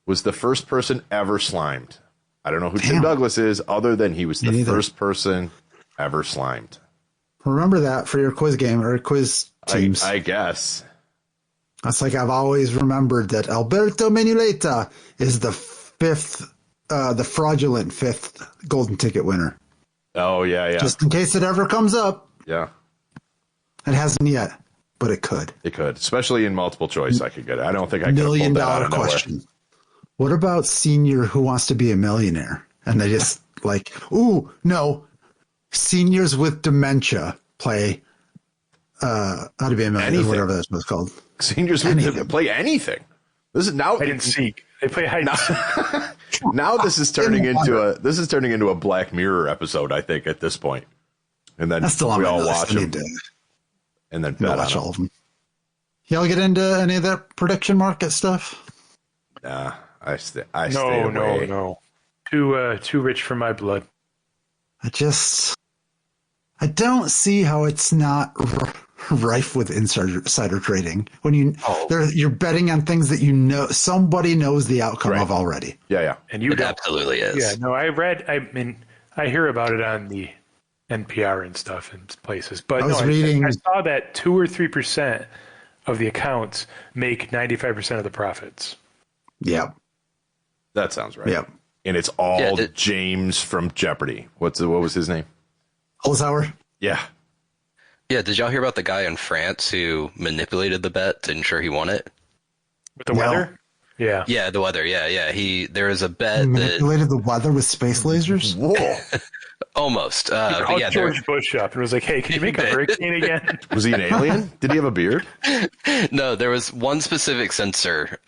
was the first person ever slimed. I don't know who Tim Douglas is, other than he was the first person ever slimed. Remember that for your quiz game or quiz teams. I guess. That's like I've always remembered that Alberto Menuleta is the fraudulent fifth golden ticket winner. Oh, yeah. Just in case it ever comes up. Yeah. It hasn't yet, but it could. It could, especially in multiple choice. I could get it. I don't think I could. $1 million question. What about senior Who Wants to Be a Millionaire? And they just like, ooh, no. Seniors with dementia play How to Be a Millionaire, whatever that's what's called. Seniors with play anything. This is now. Hide and seek. They play hide and seek. Now this is turning into a Black Mirror episode. I think at this point, and then we all watch them, and then watch all of them. Y'all get into any of that prediction market stuff? Nah, I stay away. No. Too rich for my blood. I don't see how it's not rife with insider trading when you're betting on things that somebody knows the outcome of already. Yeah. And it absolutely is. Yeah, no, I hear about it on the NPR and stuff in places, but I saw that 2 or 3% of the accounts make 95% of the profits. Yep. That sounds right. Yep. And it's all James from Jeopardy. What was his name? Holzhauer? Yeah. Yeah, did y'all hear about the guy in France who manipulated the bet to ensure he won it? With the weather? Yeah. Yeah, the weather. Yeah. There was a bet manipulated the weather with space lasers? Whoa. Almost. He called George Bush up and was like, hey, can you make a hurricane again? Was he an alien? Did he have a beard? No, there was one specific sensor.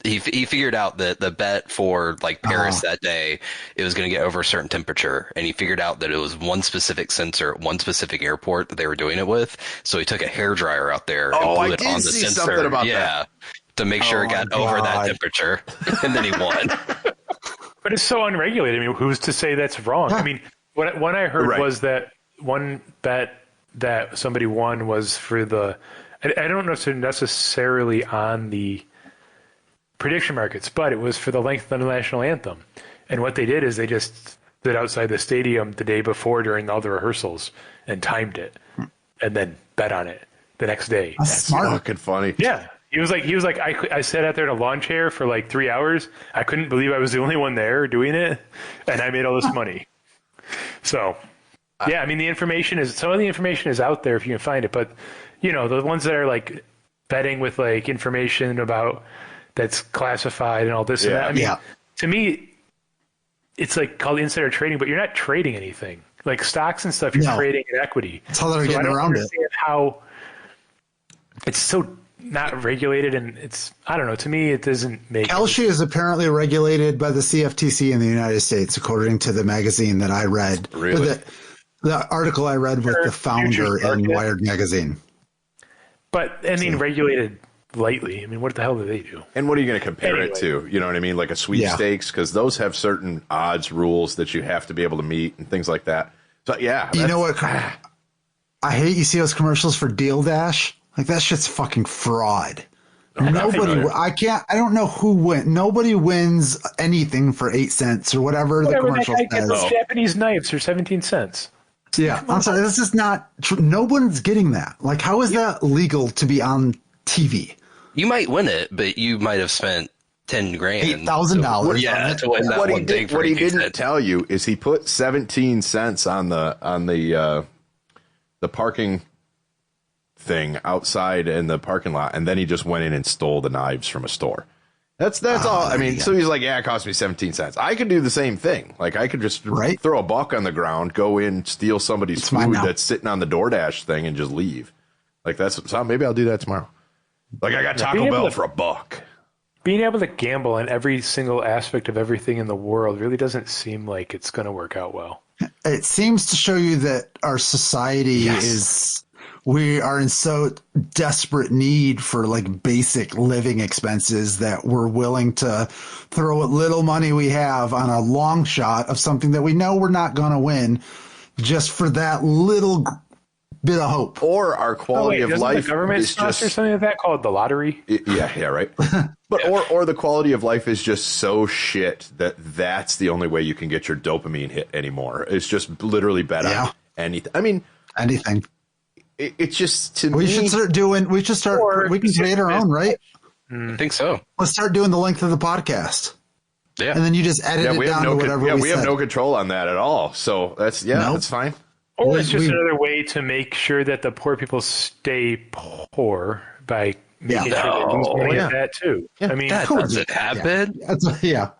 He figured out that the bet for like Paris that day, it was going to get over a certain temperature. And he figured out that it was one specific sensor at one specific airport that they were doing it with. So he took a hairdryer out there and blew it on the sensor. Something about that. To make sure it got over that temperature. And then he won. But it's so unregulated. I mean, who's to say that's wrong? I mean, what I heard was that one bet that somebody won was for I don't know if it's necessarily on the prediction markets, but it was for the length of the national anthem. And what they did is they just stood outside the stadium the day before during all the rehearsals and timed it and then bet on it the next day. That's smart. Fucking funny. Yeah. He was like, I sat out there in a lawn chair for like 3 hours. I couldn't believe I was the only one there doing it. And I made all this money. So, yeah, I mean, some of the information is out there if you can find it, but the ones that are like betting with like information about that's classified and all this and that. I mean, to me, it's like called insider trading, but you're not trading anything. Like stocks and stuff, you're trading in equity. That's how they're getting around it. How it's so not regulated, and I don't know. To me, it doesn't make. Kalshi is apparently regulated by the CFTC in the United States, according to the magazine that I read. Really? The article I read with the founder in Wired magazine. But I mean, regulated lightly. I mean, what the hell do they do? And what are you going to compare it to? You know what I mean? Like a sweepstakes, because those have certain odds rules that you have to be able to meet and things like that. So yeah, you know what? I hate you see those commercials for Deal Dash Like that shit's fucking fraud. I'm not Nobody, familiar. I don't know who win. Nobody wins anything for 8 cents or whatever the Whatever that commercial guy gets says. those Japanese knives for 17 cents. Yeah, I'm sorry. This is not true. No one's getting that. Like, how is that legal to be on TV? You might win it, but you might have spent $10,000. $8,000. Yeah, to win that one thing for what he 18 didn't cents. tell you is he put 17 cents on the parking thing outside in the parking lot, and then he just went in and stole the knives from a store. That's all. I mean, so he's like, yeah, it cost me 17 cents. I could do the same thing. Like, I could just throw a buck on the ground, go in, steal somebody's food that's sitting on the DoorDash thing, and just leave. Like, so maybe I'll do that tomorrow. Like, I got Taco Bell for a buck. Being able to gamble on every single aspect of everything in the world really doesn't seem like it's going to work out well. It seems to show you that our society we are in so desperate need for like basic living expenses that we're willing to throw what little money we have on a long shot of something that we know we're not going to win just for that little bit of hope. Or our quality of life the government is sponsor just something like that called the lottery. Yeah, right. But or the quality of life is just so shit that's the only way you can get your dopamine hit anymore. It's just literally bet on anything. I mean, anything. It's just to we me. should start doing. We should start. We can create our own, right? I think so. Let's start doing the length of the podcast. Yeah, and then you just edit it down to whatever. We have no control on that at all. So that's fine. Or it's just another way to make sure that the poor people stay poor by making sure they lose money at that too. Yeah. I mean, that doesn't happen. Yeah.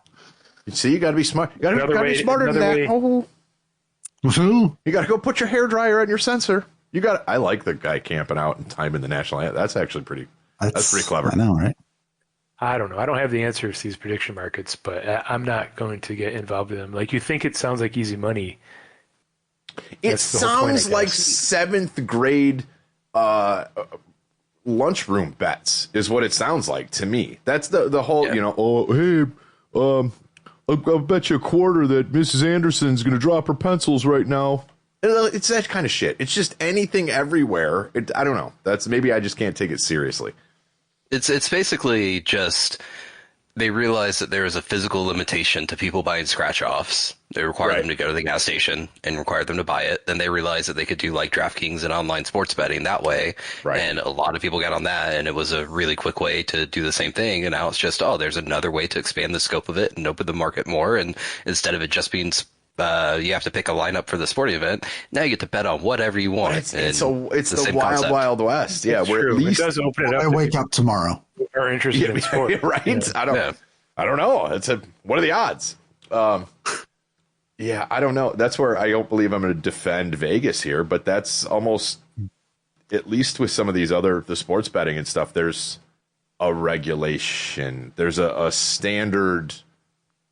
You see, you got to be smart. You got to be smarter than that. You got to go put your hairdryer on your sensor. I like the guy camping out and timing the national anthem. That's actually pretty. That's pretty clever. I know, right? I don't know. I don't have the answers to these prediction markets, but I'm not going to get involved in them. Like, you think it sounds like easy money. It sounds like 7th grade lunchroom bets is what it sounds like to me. That's the whole, I'll bet you a quarter that Mrs. Anderson's going to drop her pencils right now. It's that kind of shit. It's just anything everywhere. I don't know. Maybe I just can't take it seriously. It's basically just they realize that there is a physical limitation to people buying scratch-offs. They require them to go to the gas station and require them to buy it. Then they realized that they could do like DraftKings and online sports betting that way. Right. And a lot of people got on that, and it was a really quick way to do the same thing. And now it's just, there's another way to expand the scope of it and open the market more. And instead of it just being you have to pick a lineup for the sporting event, now you get to bet on whatever you want. It's the wild, wild west. Yeah, where at least it does open it up. I wake up tomorrow. Are interested in sport, right? Yeah. I don't know. What are the odds? Yeah, I don't know. That's where I don't believe I'm going to defend Vegas here, but that's almost, at least with some of these the sports betting and stuff, there's a regulation. There's a standard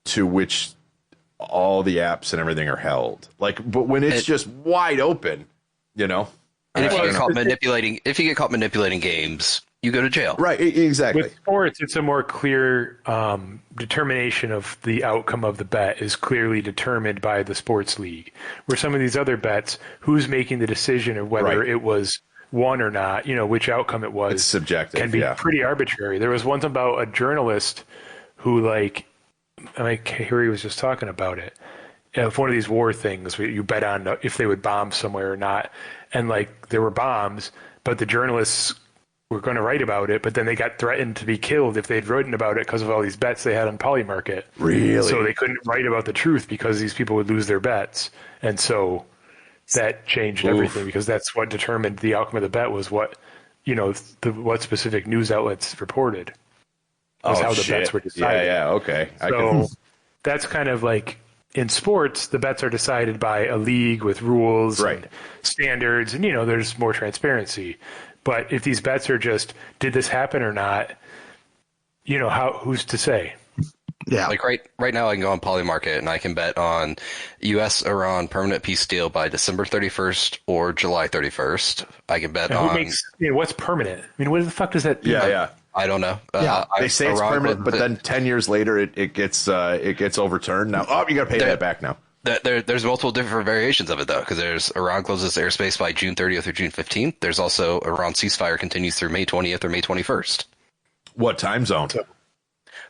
to which all the apps and everything are held. But when it's just wide open, And if you get caught manipulating games, you go to jail. Right, exactly. With sports, it's a more clear determination of the outcome of the bet is clearly determined by the sports league. Where some of these other bets, who's making the decision of whether it was won or not, which outcome it was. It's subjective, can be pretty arbitrary. There was one about a journalist who, Harry was just talking about it. If one of these war things, you bet on if they would bomb somewhere or not. And there were bombs, but the journalists were going to write about it, but then they got threatened to be killed if they'd written about it because of all these bets they had on Polymarket. Really? So they couldn't write about the truth because these people would lose their bets. And so that changed everything because that's what determined the outcome of the bet was what, what specific news outlets reported. Was how the bets were decided. Yeah, okay. So that's kind of like in sports, the bets are decided by a league with rules and standards, and there's more transparency. But if these bets are just, did this happen or not? Who's to say? Yeah. Like right now I can go on Polymarket and I can bet on US-Iran permanent peace deal by December 31st or July 31st. I can bet on... what's permanent? I mean, what the fuck does that mean? Yeah. I don't know. They say it's permanent, but then 10 years later it gets overturned. Now, you got to pay that back now. There's multiple different variations of it, though, because there's Iran closes airspace by June 30th or June 15th. There's also Iran ceasefire continues through May 20th or May 21st. What time zone?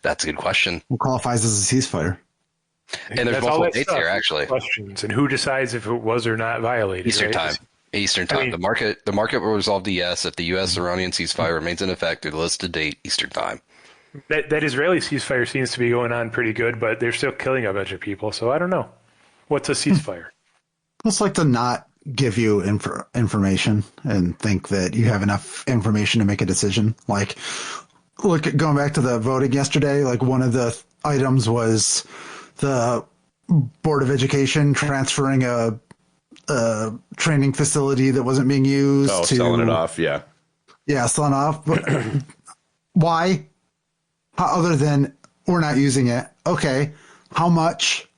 That's a good question. What qualifies as a ceasefire? And there's multiple dates here, actually. Questions, and who decides if it was or not violated? Eastern right? time. Eastern time. I mean, The market will resolve the yes if the U.S.-Iranian ceasefire remains in effect through the listed date, Eastern time. that Israeli ceasefire seems to be going on pretty good, but they're still killing a bunch of people, so I don't know. What's a ceasefire? It's like to not give you information and think that you have enough information to make a decision. Like, look, going back to the voting yesterday, like one of the items was the Board of Education transferring a training facility that wasn't being used to selling it off. Yeah, selling off. But why? Other than we're not using it. Okay, how much?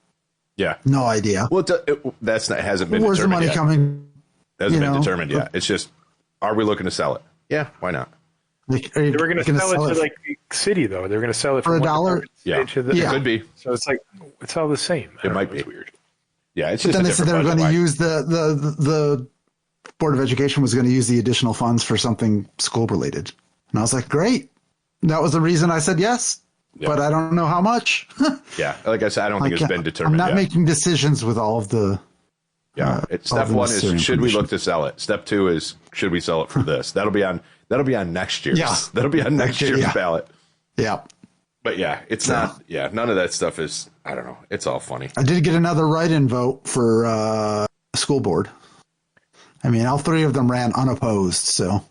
Yeah, no idea. Well, hasn't been. Where's the money yet. coming? Hasn't been determined yet. It's just, are we looking to sell it? Yeah, why not? Like, they were going to sell it to like the city, though. They were going to sell it for $1. Yeah, it could be. So it's like it's all the same. It might be weird. Yeah, it's but just. Then they said they were going to use the Board of Education was going to use the additional funds for something school related, and I was like, great. That was the reason I said yes. Yeah. But I don't know how much. Yeah, like I said, I don't think it's been determined. I'm not making decisions with all of the. Yeah, step one is should we look to sell it. Step two is should we sell it for this. That'll be on next year's. Yeah. That'll be on next year's ballot. Yeah. But yeah, it's not. Yeah, none of that stuff is. I don't know. It's all funny. I did get another write-in vote for school board. I mean, all three of them ran unopposed, so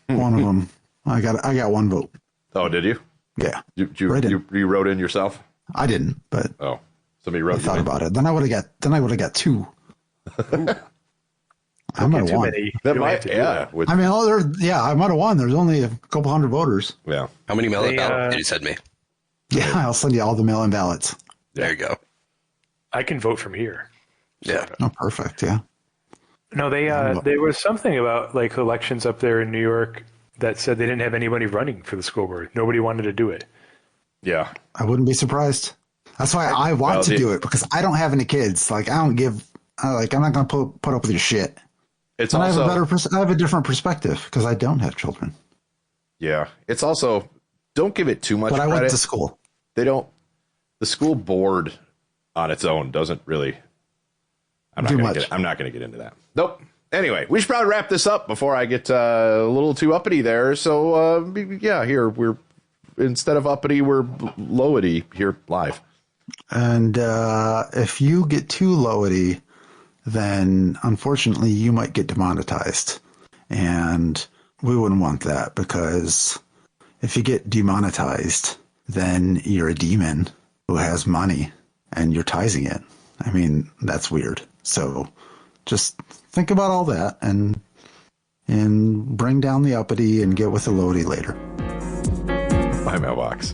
one of them I got one vote. Oh, did you? Yeah. You wrote in yourself? I didn't, but somebody wrote. I thought about it. Then I would have got two. I might have won. That might, yeah. I mean, I might have won. There's only a couple hundred voters. Yeah. How many mail-in ballots did you send me? Yeah, I'll send you all the mail-in ballots. There you go. I can vote from here. Yeah. Oh, perfect. Yeah. No, there was something about like elections up there in New York that said they didn't have anybody running for the school board. Nobody wanted to do it. Yeah. I wouldn't be surprised. That's why I want to do it, because I don't have any kids. Like, I'm not going to put up with your shit. It's and also, I have a different perspective because I don't have children. Yeah. It's also, don't give it too much credit. But I went to school. The school board on its own doesn't really, I'm not going to get into that. Nope. Anyway, we should probably wrap this up before I get a little too uppity there. So, here we're, instead of uppity, we're lowity here live. And if you get too lowity, then unfortunately you might get demonetized. And we wouldn't want that, because if you get demonetized, then you're a demon who has money and you're tizing it. I mean, that's weird. So just think about all that and bring down the uppity and get with the lowity later. My mailbox.